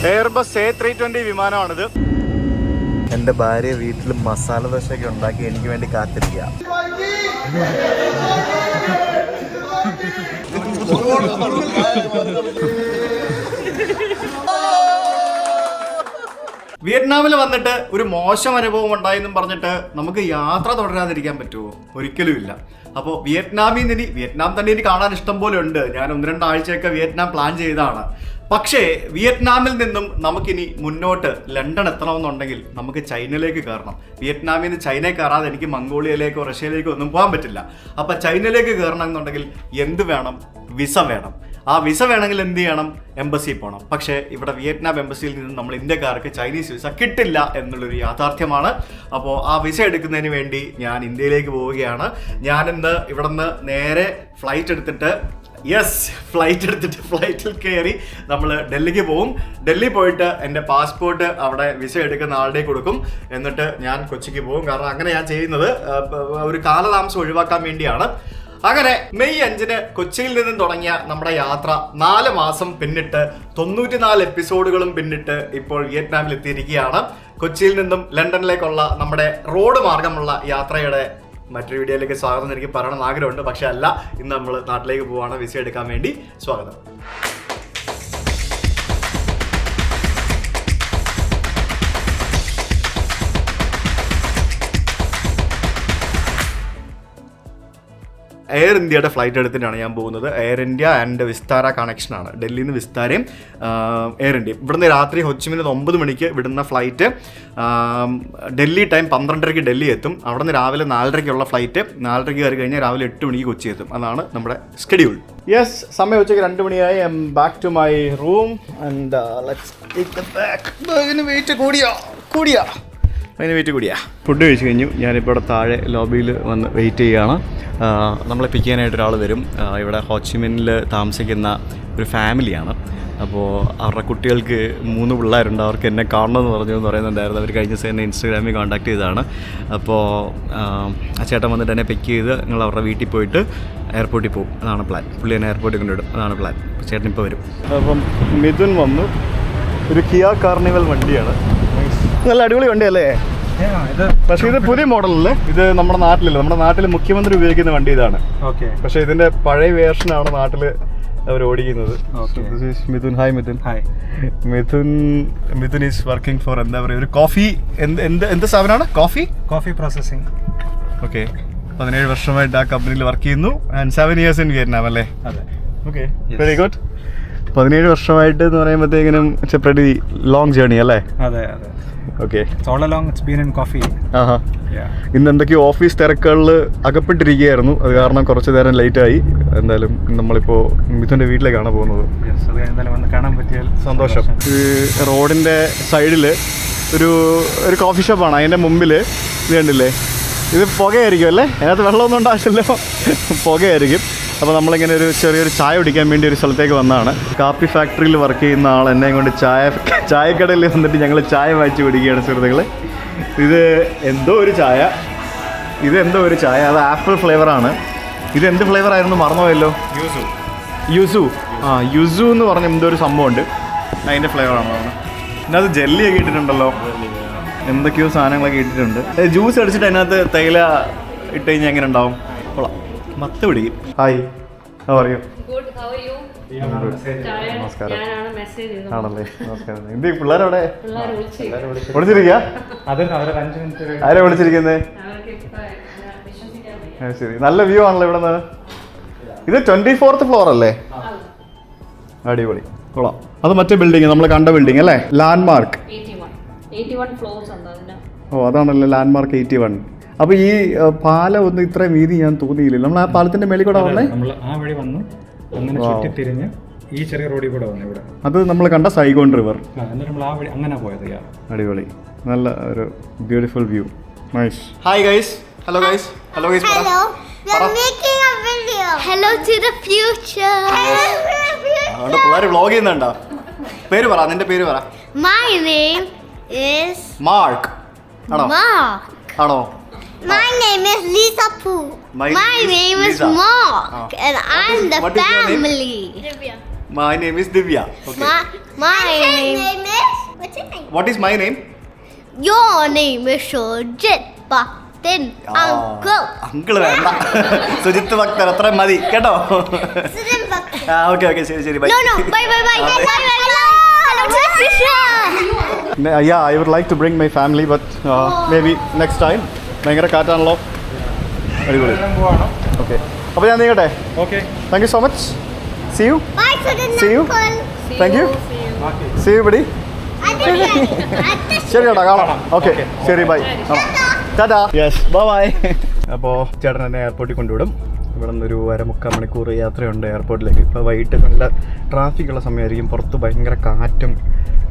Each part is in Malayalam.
Airbus A320 വിമാനമാണിത്. എൻ്റെ ഭാര്യ വീട്ടിൽ മസാല ദോശയൊക്കെ ഉണ്ടാക്കി എനിക്ക് വേണ്ടി കാത്തിരിക്കുക. വിയറ്റ്നാമിൽ വന്നിട്ട് ഒരു മോശം അനുഭവം ഉണ്ടായെന്നും പറഞ്ഞിട്ട് നമുക്ക് യാത്ര തുടരാതിരിക്കാൻ പറ്റുമോ? ഒരിക്കലും ഇല്ല. അപ്പോൾ വിയറ്റ്നാമിൽ നിന്ന് വിയറ്റ്നാം തന്നെ എനിക്ക് കാണാൻ ഇഷ്ടം പോലെ ഉണ്ട്. ഞാൻ 1-2 ആഴ്ചയൊക്കെ വിയറ്റ്നാം പ്ലാൻ ചെയ്തതാണ്. പക്ഷേ വിയറ്റ്നാമിൽ നിന്നും നമുക്കിനി മുന്നോട്ട് ലണ്ടൻ എത്തണമെന്നുണ്ടെങ്കിൽ നമുക്ക് ചൈനയിലേക്ക് കയറണം. വിയറ്റ്നാമിൽ നിന്ന് ചൈനയിൽ കയറാതെ എനിക്ക് മംഗോളിയയിലേക്കോ റഷ്യയിലേക്കോ ഒന്നും പോകാൻ പറ്റില്ല. അപ്പം ചൈനയിലേക്ക് കയറണം എന്നുണ്ടെങ്കിൽ എന്ത് വേണം? വിസ വേണം. ആ വിസ വേണമെങ്കിൽ എന്ത് ചെയ്യണം? എംബസിയിൽ പോകണം. പക്ഷേ ഇവിടെ വിയറ്റ്നാം എംബസിയിൽ നിന്ന് നമ്മൾ ഇന്ത്യക്കാർക്ക് ചൈനീസ് വിസ കിട്ടില്ല എന്നുള്ളൊരു യാഥാർത്ഥ്യമാണ്. അപ്പോൾ ആ വിസ എടുക്കുന്നതിന് വേണ്ടി ഞാൻ ഇന്ത്യയിലേക്ക് പോവുകയാണ്. ഞാനിന്ന് ഇവിടെ നിന്ന് നേരെ ഫ്ലൈറ്റ് എടുത്തിട്ട് ഫ്ലൈറ്റിൽ കയറി നമ്മൾ ഡൽഹിക്ക് പോകും. ഡൽഹി പോയിട്ട് എൻ്റെ പാസ്പോർട്ട് അവിടെ വിസ എടുക്കുന്ന ആളുടെ കൊടുക്കും. എന്നിട്ട് ഞാൻ കൊച്ചിക്ക് പോകും. കാരണം അങ്ങനെ ഞാൻ ചെയ്യുന്നത് ഒരു കാലതാമസം ഒഴിവാക്കാൻ വേണ്ടിയാണ്. അങ്ങനെ മെയ് 5 കൊച്ചിയിൽ നിന്നും തുടങ്ങിയ നമ്മുടെ യാത്ര 4 മാസം പിന്നിട്ട് 94 എപ്പിസോഡുകളും പിന്നിട്ട് ഇപ്പോൾ വിയറ്റ്നാമിൽ എത്തിയിരിക്കുകയാണ്. കൊച്ചിയിൽ നിന്നും ലണ്ടനിലേക്കുള്ള നമ്മുടെ റോഡ് മാർഗമുള്ള യാത്രയുടെ മറ്റൊരു വീഡിയോയിലേക്ക് സ്വാഗതം. എനിക്ക് പറയണമെന്ന് ആഗ്രഹമുണ്ട്, പക്ഷെ അല്ല. ഇന്ന് നമ്മൾ നാട്ടിലേക്ക് പോവാണ് വിസ എടുക്കാൻ വേണ്ടി. സ്വാഗതം. എയർ ഇന്ത്യയുടെ ഫ്ലൈറ്റ് എടുത്തിട്ടാണ് ഞാൻ പോകുന്നത്. എയർ ഇന്ത്യ ആൻഡ് വിസ്താര കണക്ഷനാണ്. ഡൽഹിയിൽ നിന്ന് വിസ്താരയും എയർ ഇന്ത്യയും. ഇവിടുന്ന് രാത്രി ഹൊച്ചിമിന് 9 മണിക്ക് വിടുന്ന ഫ്ലൈറ്റ് ഡൽഹി ടൈം 12:30 ഡൽഹി എത്തും. അവിടെ നിന്ന് രാവിലെ 4:30 ഫ്ലൈറ്റ് 4:30 കയറി കഴിഞ്ഞാൽ രാവിലെ 8 മണിക്ക് കൊച്ചി എത്തും. അതാണ് നമ്മുടെ സ്കെഡ്യൂൾ. യെസ്, സമയം ഉച്ചയ്ക്ക് 2 മണിയായി. I am back to my room and let's take the back. അതിന് വെയിറ്റ് കൂടിയാ ഫുഡ് കഴിച്ച് കഴിഞ്ഞു. ഞാനിപ്പോൾ ഇവിടെ താഴെ ലോബിയിൽ വന്ന് വെയിറ്റ് ചെയ്യുകയാണ്. നമ്മളെ പിക്ക് ചെയ്യാനായിട്ട് ഒരാൾ വരും. ഇവിടെ ഹോച്ചിമിനിൽ താമസിക്കുന്ന ഒരു ഫാമിലിയാണ്. അപ്പോൾ അവരുടെ കുട്ടികൾക്ക് 3 പിള്ളേരുണ്ട്. അവർക്ക് എന്നെ കാണണമെന്ന് പറയുന്നുണ്ടായിരുന്നു. അവർ കഴിഞ്ഞ ദിവസം എന്നെ ഇൻസ്റ്റാഗ്രാമിൽ കോൺടാക്ട് ചെയ്തതാണ്. അപ്പോൾ ആ ചേട്ടൻ വന്നിട്ട് എന്നെ പിക്ക് ചെയ്ത് ഞങ്ങൾ അവരുടെ വീട്ടിൽ പോയിട്ട് എയർപോർട്ടിൽ പോകും. അതാണ് പ്ലാൻ. പുള്ളി എന്നെ എയർപോർട്ടിൽ കൊണ്ടുവിടും. അതാണ് പ്ലാൻ. ചേട്ടൻ ഇപ്പോൾ വരും. അപ്പം മിഥുൻ വന്നു. ഒരു കിയ കാർണിവൽ വണ്ടിയാണ്. നല്ല അടിപൊളി വണ്ടിയല്ലേ? പക്ഷേ ഇത് പുതിയ മോഡലല്ലേ? ഇത് നമ്മുടെ നാട്ടിലല്ല. നമ്മുടെ നാട്ടിൽ മുഖ്യമന്ത്രി ഉപയോഗിക്കുന്ന വണ്ടി ഇതാണ്. പക്ഷേ ഇതിന്റെ പഴയ വേർഷനാണ് നാട്ടിൽ അവർ ഓടിക്കുന്നത്. Mithun, hi Mithun. Mithun is working for എന്താ പറയുക, ഒരു കോഫി എന്ത് സ്ഥാപനമാണ്? Coffee processing. ഓക്കെ, 17 വർഷമായിട്ട് ആ കമ്പനിയിൽ വർക്ക് ചെയ്യുന്നു. ആൻഡ് 7 years ഇൻ വിയറ്റ്നാം അല്ലേ? Okay, very good. 17 വർഷമായിട്ട് എന്ന് പറയുമ്പോഴത്തേക്കിനും it's a pretty long journey അല്ലേ? അതെ. Okay, all along it's been in coffee. ഇന്ന് എന്തൊക്കെയോ ഓഫീസ് തിരക്കുകളിൽ അകപ്പെട്ടിരിക്കുകയായിരുന്നു. അത് കാരണം കുറച്ച് നേരം ലേറ്റായി. എന്തായാലും നമ്മളിപ്പോൾ മിഥുൻ്റെ വീട്ടിലേക്കാണ് പോകുന്നത്. കാണാൻ പറ്റിയാൽ സന്തോഷം. റോഡിൻ്റെ സൈഡിൽ ഒരു കോഫി ഷോപ്പാണ്. അതിൻ്റെ മുമ്പിൽ ഇത് കണ്ടില്ലേ? ഇത് പുകയായിരിക്കും അല്ലേ? അതിനകത്ത് വെള്ളമൊന്നും ഉണ്ടാവില്ലല്ലോ, പുകയായിരിക്കും. അപ്പോൾ നമ്മളിങ്ങനെ ഒരു ചെറിയൊരു ചായ കുടിക്കാൻ വേണ്ടി ഒരു സ്ഥലത്തേക്ക് വന്നതാണ്. കാപ്പി ഫാക്ടറിയിൽ വർക്ക് ചെയ്യുന്ന ആൾ എന്നെ കൊണ്ട് ചായക്കടയിൽ വന്നിട്ട് ഞങ്ങൾ ചായ വാങ്ങിച്ച് കുടിക്കുകയാണ് സുഹൃത്തുക്കളെ. ഇത് എന്തോ ഒരു ചായ. അത് ആപ്പിൾ ഫ്ലേവറാണ്. ഇത് എന്ത് ഫ്ലേവറായിരുന്നു മറന്നുപോയല്ലോ. യുസു എന്ന് പറഞ്ഞ എന്തോ ഒരു സംഭവമുണ്ട്. അതിൻ്റെ ഫ്ലേവറാണ്. ഇതിനകത്ത് ജെല്ലിയൊക്കെ ഇട്ടിട്ടുണ്ടല്ലോ, എന്തൊക്കെയോ സാധനങ്ങളൊക്കെ ഇട്ടിട്ടുണ്ട്. ജ്യൂസ് അടിച്ചിട്ട് അതിനകത്ത് തേയില ഇട്ട് കഴിഞ്ഞാൽ എങ്ങനെ ഉണ്ടാവും? കൊള്ളാം, മത്ത് പിടിക്കും. ഹായ്, പറയൂ. നമസ്കാരം. ആണല്ലേ? നമസ്കാരം. എന്ത് പിള്ളേരവിടെ വിളിച്ചിരിക്കുക? ആരാ വിളിച്ചിരിക്കുന്നത്? ശരി, നല്ല വ്യൂ ആണല്ലോ ഇവിടെ നിന്ന്. ഇത് 24th ഫ്ലോർ അല്ലേ? അടിപൊളി, കൊള്ളാം. അത് മറ്റേ ബിൽഡിങ്, നമ്മൾ കണ്ട ബിൽഡിംഗ് അല്ലേ? ലാൻഡ്മാർക്ക്. ഓ, അതാണല്ലോ ലാൻഡ്മാർക്ക് 81. അപ്പൊ ഈ പാലം ഒന്നും ഇത്രയും വീതി ഞാൻ തോന്നിയില്ല. നമ്മൾ ആ പാലത്തിന്റെ മേളിൽ കൂടെ വന്നേ, ആ വഴി വന്നു, അങ്ങനെ ചുറ്റിത്തിരിഞ്ഞ് ഈ ചെറിയ റോഡിൽ കൂടെ വന്നു ഇവിടെ. അത് നമ്മൾ കണ്ട സൈഗോൺ റിവർ. എന്നിട്ട് നമ്മൾ ആ വഴി അങ്ങനെ പോയത്. അടിപൊളി, നല്ല ഒരു beautiful view. Nice. Hi guys. Hello guys. Hello, we are making a video. Hello to the future. അവിടെ പിള്ളേർ വ്ളോഗ് ചെയ്യുന്നുണ്ടോ? പേര് പറ, നിന്റെ പേര് പറ. My name is mark. ആണോ? ആണോ? My name is Lisa Poo. My name is Mark, and I'm the family. My name is Divya. Okay. My name is. What's your name? What is my name? Your name is Sujit Bhaktin, uncle. Uncle വേണ്ട. സുജിത്ത് ഭക്തൻ അത്ര മതി കേട്ടോ. Sujit Bhaktin. ഓക്കെ ശരി by. No, bye. Hello, Trisha. Yeah, I would like to bring my family, but maybe next time. ഭയങ്കര കാറ്റാണല്ലോ. അടിപൊളി. ഓക്കെ അപ്പോൾ ഞാൻ നീങ്ങട്ടെ. Okay, thank you so much. See you. Bye to the See you. uncle. Thank you. See you buddy. ശരി ചേട്ടാ കാണാം. ഓക്കെ ശരി ബൈ. ടാറ്റാ. Yes by. അപ്പോൾ ചേട്ടൻ എന്നെ എയർപോർട്ടിൽ കൊണ്ടുവിടും. ഇവിടെ നിന്നൊരു 1.25 മണിക്കൂർ യാത്രയുണ്ട് എയർപോർട്ടിലേക്ക്. ഇപ്പോൾ വൈകിട്ട് നല്ല ട്രാഫിക്കുള്ള സമയമായിരിക്കും. പുറത്ത് ഭയങ്കര കാറ്റും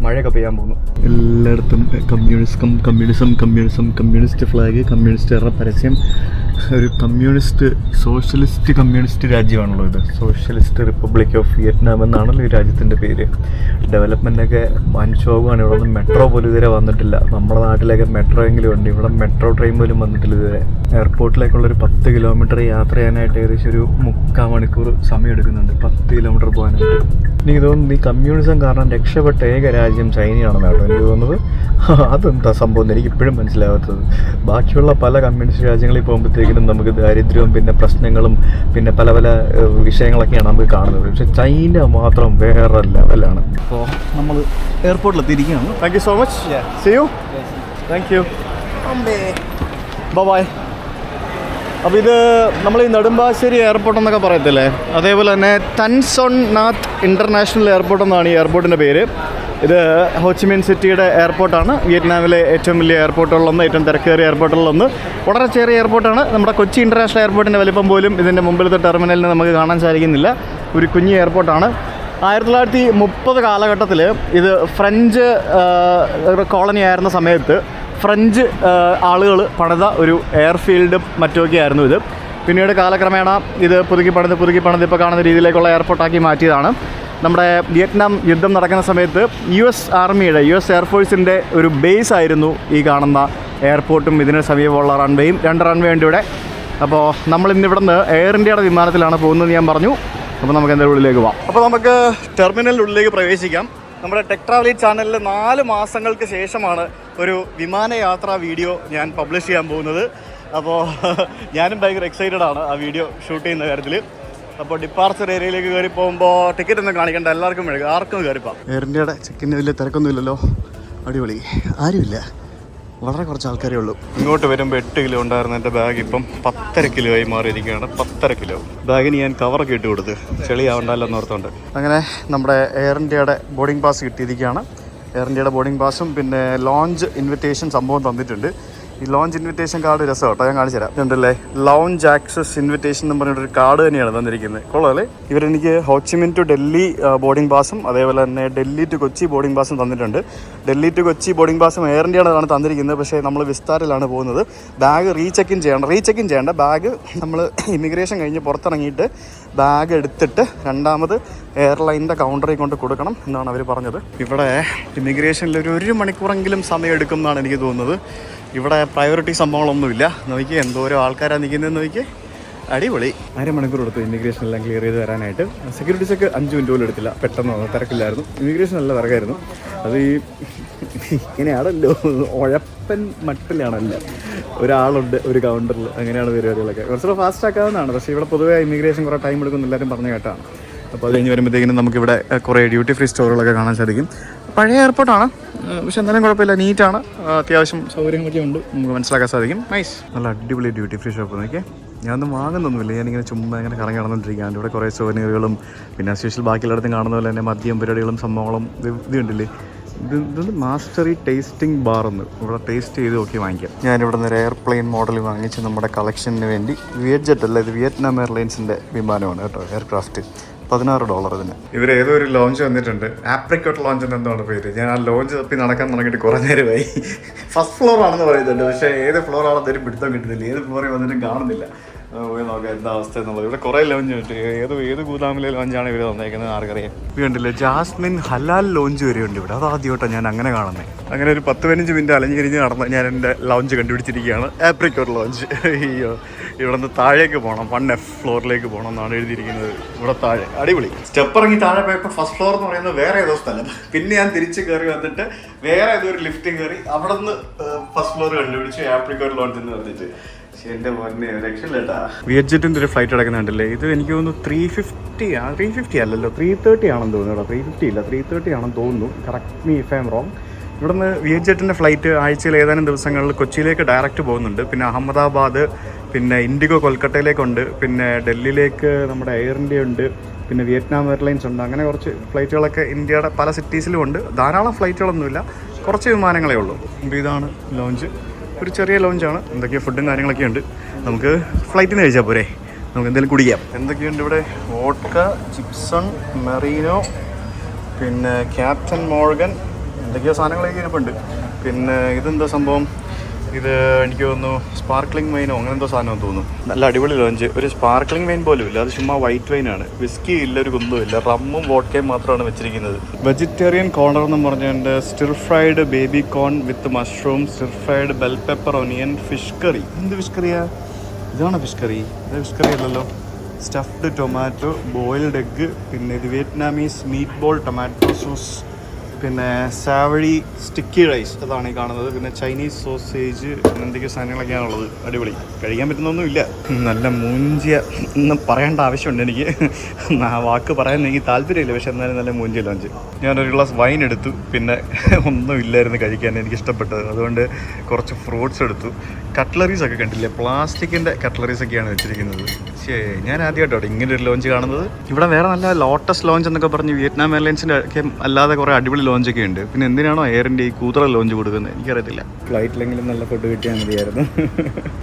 മഴയൊക്കെ പെയ്യാൻ പോകുന്നു. എല്ലായിടത്തും കമ്മ്യൂണിസ്റ്റ് ഫ്ലാഗ്, കമ്മ്യൂണിസ്റ്റ് പരസ്യം. ഒരു കമ്മ്യൂണിസ്റ്റ് രാജ്യമാണല്ലോ ഇത്. സോഷ്യലിസ്റ്റ് റിപ്പബ്ലിക് ഓഫ് വിയറ്റ്നാം എന്നാണല്ലോ ഈ രാജ്യത്തിൻ്റെ പേര്. ഡെവലപ്മെൻറ്റൊക്കെ വൻ ശോകമാണ്. ഇവിടെ ഒന്നും മെട്രോ പോലും ഇതുവരെ വന്നിട്ടില്ല. നമ്മുടെ നാട്ടിലൊക്കെ മെട്രോ എങ്കിലും ഉണ്ട്, ഇവിടെ മെട്രോ ട്രെയിൻ പോലും വന്നിട്ടില്ല ഇതുവരെ. എയർപോർട്ടിലേക്കുള്ളൊരു 10 കിലോമീറ്റർ യാത്ര ചെയ്യാനായിട്ട് ഏകദേശം ഒരു 3/4 മണിക്കൂർ സമയം എടുക്കുന്നുണ്ട്. 10 കിലോമീറ്റർ പോകാനായിട്ട്. എനിക്ക് തോന്നുന്നു ഈ കമ്മ്യൂണിസം കാരണം രക്ഷപ്പെട്ട ഏക രാജ്യം ചൈനയാണെന്ന് കേട്ടോ എനിക്ക് തോന്നുന്നത്. അതെന്താ സംഭവം എനിക്ക് ഇപ്പോഴും മനസ്സിലാവാത്തത്. ബാക്കിയുള്ള പല കമ്മ്യൂണിസ്റ്റ് രാജ്യങ്ങളിൽ പോകുമ്പോഴത്തേക്കിനും നമുക്ക് ദാരിദ്ര്യവും പിന്നെ പ്രശ്നങ്ങളും പിന്നെ പല വിഷയങ്ങളൊക്കെയാണ് നമുക്ക് കാണുന്നത്. പക്ഷെ ചൈന മാത്രം വേറെ ലെവലാണ്. അപ്പോൾ നമ്മൾ എയർപോർട്ടിലെത്തിയിരിക്കുകയാണ്. Thank you so much. See you. Thank you. Bye. അപ്പോൾ ഇത് നമ്മൾ ഈ നെടുമ്പാശ്ശേരി എയർപോർട്ട് എന്നൊക്കെ പറയത്തില്ലേ, അതേപോലെ തന്നെ തൻ സോൺ നാത്ത് ഇൻ്റർനാഷണൽ എയർപോർട്ട് എന്നാണ് ഈ എയർപോർട്ടിൻ്റെ പേര്. ഇത് ഹോച്ചിമിൻ സിറ്റിയുടെ എയർപോർട്ടാണ്. വിയറ്റ്നാമിലെ ഏറ്റവും വലിയ എയർപോർട്ടുകളിലൊന്ന്, ഏറ്റവും തിരക്കേറിയ എയർപോർട്ടുകളിലൊന്ന്. വളരെ ചെറിയ എയർപോർട്ടാണ്. നമ്മുടെ കൊച്ചി ഇൻ്റർനാഷണൽ എയർപോർട്ടിൻ്റെ വലിപ്പം പോലും ഇതിൻ്റെ മുമ്പിലത്തെ ടെർമിനലിന് നമുക്ക് കാണാൻ സാധിക്കുന്നില്ല. ഒരു കുഞ്ഞ് എയർപോർട്ടാണ്. 1930 കാലഘട്ടത്തിൽ ഇത് ഫ്രഞ്ച് കോളനി ആയിരുന്ന സമയത്ത് ഫ്രഞ്ച് ആളുകൾ പണിത ഒരു എയർഫീൽഡും മറ്റുമൊക്കെ ആയിരുന്നു ഇത്. പിന്നീട് കാലക്രമേണ ഇത് പുതുക്കി പണിത് ഇപ്പോൾ കാണുന്ന രീതിയിലേക്കുള്ള എയർപോർട്ടാക്കി മാറ്റിയതാണ്. നമ്മുടെ വിയറ്റ്നാം യുദ്ധം നടക്കുന്ന സമയത്ത് US എയർഫോഴ്സിൻ്റെ ഒരു ബേസ് ആയിരുന്നു ഈ കാണുന്ന എയർപോർട്ടും ഇതിന് സമീപമുള്ള റൺവേയും. 2 റൺവേ ഉണ്ട് ഇവിടെ. അപ്പോൾ നമ്മളിന്നിവിടെ നിന്ന് എയർ ഇന്ത്യയുടെ വിമാനത്തിലാണ് പോകുന്നത് ഞാൻ പറഞ്ഞു. അപ്പോൾ നമുക്ക് എന്തായാലും ഉള്ളിലേക്ക് പോകാം. അപ്പോൾ നമുക്ക് ടെർമിനലിനുള്ളിലേക്ക് പ്രവേശിക്കാം. നമ്മുടെ ടെക് ട്രാവലി ചാനലിൽ 4 മാസങ്ങൾക്ക് ശേഷമാണ് ഒരു വിമാനയാത്രാ വീഡിയോ ഞാൻ പബ്ലിഷ് ചെയ്യാൻ പോകുന്നത്. അപ്പോൾ ഞാനും ഭയങ്കര എക്സൈറ്റഡ് ആണ് ആ വീഡിയോ ഷൂട്ട് ചെയ്യുന്ന കാര്യത്തിൽ. അപ്പോൾ ഡിപ്പാർച്ചർ ഏരിയയിലേക്ക് കയറി പോകുമ്പോൾ ടിക്കറ്റ് ഒന്നും കാണിക്കേണ്ട, എല്ലാവർക്കും ആർക്കും കയറിപ്പോം. എയർ ഇന്ത്യയുടെ ചെക്കിന് വലിയ തിരക്കൊന്നുമില്ലല്ലോ, അടിപൊളി. ആരുമില്ല, വളരെ കുറച്ച് ആൾക്കാരേ ഉള്ളൂ. ഇങ്ങോട്ട് വരുമ്പോൾ 8 കിലോ ഉണ്ടായിരുന്ന എൻ്റെ ബാഗ് ഇപ്പം 10.5 കിലോ ആയി മാറിയിരിക്കുകയാണ്. 10.5 കിലോ ബാഗിന് ഞാൻ കവറൊക്കെ ഇട്ട് കൊടുത്ത് ചെളിയാവണ്ടല്ലോ എന്നോർത്തുകൊണ്ട്. അങ്ങനെ നമ്മുടെ എയർ ഇന്ത്യയുടെ ബോർഡിംഗ് പാസ് കിട്ടിയിരിക്കുകയാണ്. എയർ ഇന്ത്യയുടെ ബോർഡിംഗ് പാസും പിന്നെ ലോഞ്ച് ഇൻവിറ്റേഷൻ സംഭവം തന്നിട്ടുണ്ട്. ഈ ലോഞ്ച് ഇൻവിറ്റേഷൻ കാർഡ് രസം കേട്ടോ, ഞാൻ കാണിച്ചു തരാം. ഉണ്ടല്ലേ, ലോഞ്ച് ആക്സസ് ഇൻവിറ്റേഷൻ എന്ന് പറഞ്ഞിട്ടൊരു കാർഡ് തന്നെയാണ് തന്നിരിക്കുന്നത്. കൊള്ളാമല്ലേ. ഇവരെനിക്ക് ഹോച്ചിമിൻ ടു ഡൽഹി ബോർഡിംഗ് പാസും അതേപോലെ തന്നെ ഡൽഹി ടു കൊച്ചി ബോർഡിംഗ് പാസും തന്നിട്ടുണ്ട്. ഡൽഹി ടു കൊച്ചി ബോർഡിംഗ് പാസും എയർ ഇന്ത്യയുടെതാണ് തന്നിരിക്കുന്നത്. പക്ഷേ നമ്മൾ വിസ്താരയിലാണ് പോകുന്നത്. ബാഗ് റീചെക്ക് ഇൻ ചെയ്യേണ്ട ബാഗ് നമ്മൾ ഇമിഗ്രേഷൻ കഴിഞ്ഞ് പുറത്തിറങ്ങിയിട്ട് ബാഗ് എടുത്തിട്ട് രണ്ടാമത് എയർലൈനിൻ്റെ കൗണ്ടറിൽ കൊണ്ട് കൊടുക്കണം എന്നാണ് അവർ പറഞ്ഞത്. ഇവിടെ ഇമിഗ്രേഷനിൽ ഒരു 1 മണിക്കൂറെങ്കിലും സമയം എടുക്കും എന്നാണ് എനിക്ക് തോന്നുന്നത്. ഇവിടെ പ്രയോറിറ്റി സംഭവങ്ങളൊന്നുമില്ല. നോക്കി എന്തോരോ ആൾക്കാരാണ് നിൽക്കുന്നതെന്ന് നോക്കി. അടിപൊളി. 1/2 മണിക്കൂർ എടുത്തു ഇമിഗ്രേഷൻ എല്ലാം ക്ലിയർ ചെയ്ത് വരാനായിട്ട്. സെക്യൂരിറ്റി ചെക്ക് 5 മിനിറ്റ് പോലും എടുത്തില്ല. പെട്ടെന്ന് തിരക്കില്ലായിരുന്നു. ഇമിഗ്രേഷൻ നല്ല തിരക്കായിരുന്നു. അത് ഈ ഇങ്ങനെയാണല്ലോ, ഉഴപ്പൻ മട്ടിലാണല്ലോ. ഒരാളുണ്ട് ഒരു കൗണ്ടറിൽ, അങ്ങനെയാണ് പരിപാടികളൊക്കെ. കുറച്ചുകൂടെ ഫാസ്റ്റ് ആക്കാവുന്നതാണ്. പക്ഷേ ഇവിടെ പൊതുവേ ഇമിഗ്രേഷൻ കുറേ ടൈം എടുക്കും എല്ലാവരും പറഞ്ഞു കേട്ടാണ്. അപ്പോൾ അത് കഴിഞ്ഞ് വരുമ്പോഴത്തേക്കിനും നമുക്കിവിടെ കുറേ ഡ്യൂട്ടി ഫ്രീ സ്റ്റോറുകളൊക്കെ കാണാൻ സാധിക്കും. പഴയ എയർപോർട്ടാണ്, പക്ഷെ എന്നാലും കുഴപ്പമില്ല, നീറ്റാണ്. അത്യാവശ്യം സൗകര്യങ്ങളൊക്കെ ഉണ്ട്, നമുക്ക് മനസ്സിലാക്കാൻ സാധിക്കും. നൈസ്. നല്ല അടിപൊളി ഡ്യൂട്ടി ഫ്രീ ഷോപ്പ് നോക്കിയേ. ഞാനൊന്നും വാങ്ങുന്നൊന്നുമില്ല, ഞാനിങ്ങനെ ചുമ്മാ ഇങ്ങനെ കറങ്ങി നടന്നുകൊണ്ടിരിക്കുകയാണ്. ഇവിടെ കുറേ സോവനീറുകളും പിന്നെ സ്പെഷ്യൽ ബാക്കിയുള്ളടത്തും കാണുന്ന പോലെ തന്നെ മദ്യം പരിപാടികളും സംഭവങ്ങളും ഇത് കണ്ടില്ലേ. ഇത് മാസ്റ്ററി ടേസ്റ്റിംഗ് ബാർ എന്ന്, ഇവിടെ ടേസ്റ്റ് ചെയ്ത് നോക്കി വാങ്ങിക്കാം. ഞാനിവിടെ നിന്ന് ഒരു എയർപ്ലെയിൻ മോഡൽ വാങ്ങിച്ച് നമ്മുടെ കളക്ഷന് വേണ്ടി. വിയറ്റ്ജെറ്റ് അല്ല, ഇത് വിയറ്റ്നാം എയർലൈൻസിൻ്റെ വിമാനമാണ് കേട്ടോ, എയർക്രാഫ്റ്റ്. $16 ഇതിന്. ഇവർ ഏതോ ഒരു ലോഞ്ച് വന്നിട്ടുണ്ട്, ആപ്രിക്കോട്ട് ലോഞ്ച് എന്താണ് പേര്. ഞാൻ ആ ലോഞ്ച് തപ്പി നടക്കാൻ തുടങ്ങിയിട്ട് കുറേ നേരമായി. ഫസ്റ്റ് ഫ്ലോർ ആണെന്ന് പറയുന്നുണ്ട്, പക്ഷേ ഏത് ഫ്ലോർ ആണെന്ന് ഒരു പിടുത്തം കിട്ടുന്നില്ല. ഏത് ഫ്ലോറിൽ വന്നിട്ടും കാണുന്നില്ല. പോയി നോക്കാം എന്താ അവസ്ഥ എന്നുള്ളത്. ഇവിടെ കുറേ ലോഞ്ച് ഉണ്ട്. ഏത് ഗുദാമിലെ ലോഞ്ചാണ് ഇവർ തന്നേക്കുന്നത് ആർക്കറിയാം. ഇത് കണ്ടില്ലേ, ജാസ്മിൻ ഹലാൽ ലോഞ്ച് വരെയുണ്ട് ഇവിടെ. അത് ആദ്യമായിട്ടാണ് ഞാൻ അങ്ങനെ കാണുന്നത്. അങ്ങനെ ഒരു 10-15 മിനിറ്റ് അലഞ്ഞിരിഞ്ഞ് നടന്ന് ഞാൻ എൻ്റെ ലോഞ്ച് കണ്ടുപിടിച്ചിരിക്കുകയാണ്. Apricot launch. അയ്യോ, ഇവിടെ നിന്ന് താഴേക്ക് പോകണം, 1F ഫ്ലോറിലേക്ക് പോകണം എന്നാണ് എഴുതിയിരിക്കുന്നത്. ഇവിടെ താഴെ അടിപൊളി. സ്റ്റെപ്പ് ഇറങ്ങി താഴെ പോയപ്പോൾ ഫസ്റ്റ് ഫ്ലോർ എന്ന് പറയുന്നത് വേറെ ഏതോ സ്ഥലം. പിന്നെ ഞാൻ തിരിച്ച് കയറി വന്നിട്ട് വേറെ ഏതോ ഒരു ലിഫ്റ്റ് കയറി അവിടെ നിന്ന് ഫസ്റ്റ് ഫ്ലോർ കണ്ടുപിടിച്ച് ആപ്രിക്കോട്ട് ലോഞ്ചിൽ നിന്ന് വന്നിട്ട്. എന്റെ മോനെ രക്ഷയില്ലേട്ടാ. വിയറ്റ്ജെറ്റിന്റെ ഒരു ഫ്ലൈറ്റ് കിടക്കുന്നുണ്ടല്ലേ. ഇത് എനിക്ക് തോന്നുന്നു 350 അല്ലല്ലോ, 330 ആണെന്ന് തോന്നുന്നു. 350 ഇല്ല, 330 ആണെന്ന് തോന്നുന്നു. Correct me if I M wrong. ഇവിടുന്ന് വിയറ്റ്ജെറ്റിന്റെ ഫ്ലൈറ്റ് ആഴ്ചയിൽ ഏതാനും ദിവസങ്ങളിൽ കൊച്ചിയിലേക്ക് ഡയറക്റ്റ് പോകുന്നുണ്ട്. പിന്നെ അഹമ്മദാബാദ്, പിന്നെ ഇൻഡിഗോ കൊൽക്കത്തയിലേക്കുണ്ട്, പിന്നെ ഡൽഹിയിലേക്ക് നമ്മുടെ എയർ ഇന്ത്യ ഉണ്ട്, പിന്നെ വിയറ്റ്നാം എയർലൈൻസ് ഉണ്ട്. അങ്ങനെ കുറച്ച് ഫ്ലൈറ്റുകളൊക്കെ ഇന്ത്യയുടെ പല സിറ്റീസിലും ഉണ്ട്. ധാരാളം ഫ്ലൈറ്റുകളൊന്നുമില്ല, കുറച്ച് വിമാനങ്ങളേ ഉള്ളൂ. ഇതാണ് ലോഞ്ച്. ഒരു ചെറിയ ലോഞ്ചാണ്. എന്തൊക്കെയോ ഫുഡും കാര്യങ്ങളൊക്കെ ഉണ്ട്. നമുക്ക് ഫ്ലൈറ്റിൽ നിന്ന് കഴിച്ചാൽ പോരെ, നമുക്ക് എന്തെങ്കിലും കുടിക്കാം. എന്തൊക്കെയുണ്ട് ഇവിടെ? വോഡ്ക, ജിപ്സൺ, മെറീനോ, പിന്നെ ക്യാപ്റ്റൻ മോർഗൻ, എന്തൊക്കെയോ സാധനങ്ങളൊക്കെ ഇരിപ്പുണ്ട്. പിന്നെ ഇതെന്താ സംഭവം? ഇത് എനിക്ക് തോന്നുന്നു സ്പാർക്ലിംഗ് വൈനോ അങ്ങനെ എന്തോ സാധനം തോന്നുന്നു. നല്ല അടിപൊളി ലോഞ്ച്. ഒരു സ്പാർക്ലിംഗ് വൈൻ പോലും ഇല്ല, അത് ചുമ്മാ വൈറ്റ് വൈനാണ്. വിസ്കി ഇല്ല, ഒരു കുന്തവും ഇല്ല, റമ്മും വോഡ്കയും മാത്രമാണ് വെച്ചിരിക്കുന്നത്. വെജിറ്റേറിയൻ കോർണർ എന്ന് പറഞ്ഞുകൊണ്ട് stir fried baby corn with mushroom, stir fried bell pepper onion, fish curry. എന്ത് ഫിഷ് കറിയാ? ഇതാണ് ഫിഷ് കറി? ഇത് ഫിഷ് കറി അല്ലല്ലോ. സ്റ്റഫ്ഡ് ടൊമാറ്റോ, ബോയിൽഡ് എഗ്ഗ്, പിന്നെ ഇത് Vietnamese meet ball tomato sauce, പിന്നെ സാവഴി സ്റ്റിക്കി റൈസ്, അതാണ് ഈ കാണുന്നത്. പിന്നെ ചൈനീസ് സോസേജ്, എന്തൊക്കെയോ സാധനങ്ങളൊക്കെയാണുള്ളത്. അടിപൊളി. കഴിക്കാൻ പറ്റുന്നൊന്നുമില്ല. നല്ല മൂഞ്ചിയ ഒന്നും പറയേണ്ട ആവശ്യമുണ്ട് എനിക്ക്. വാക്ക് പറയാൻ എനിക്ക് താല്പര്യമില്ല, പക്ഷെ എന്നാലും നല്ല മൂഞ്ചിയ ലോഞ്ച്. ഞാനൊരു ഗ്ലാസ് വൈൻ എടുത്തു. പിന്നെ ഒന്നുമില്ലായിരുന്നു കഴിക്കാൻ എനിക്കിഷ്ടപ്പെട്ടത്. അതുകൊണ്ട് കുറച്ച് ഫ്രൂട്ട്സ് എടുത്തു. കട്ട്ലറീസ് ഒക്കെ കണ്ടില്ലേ, പ്ലാസ്റ്റിക്കിൻ്റെ കട്ട്ലറീസ് ഒക്കെയാണ് വെച്ചിരിക്കുന്നത്. ഞാൻ ആദ്യമായിട്ടോ ഇങ്ങനെ ഒരു ലോഞ്ച് കാണുന്നത്. ഇവിടെ വേറെ നല്ല ലോട്ടസ് ലോഞ്ച് എന്നൊക്കെ പറഞ്ഞ് വിയറ്റ്നാം എയർലൈൻസിൻ്റെ ഒക്കെ അല്ലാതെ കുറേ അടിപൊളി ലോഞ്ചൊക്കെ ഉണ്ട്. പിന്നെ എന്തിനാണോ എയർ ഇന്ത്യ ഈ കൂതറ ലോഞ്ച് കൊടുക്കുന്നത് എനിക്കറിയത്തില്ല. ഫ്ലൈറ്റിലെങ്കിലും നല്ല ഫുഡ് കിട്ടിയാൽ മതിയായിരുന്നു.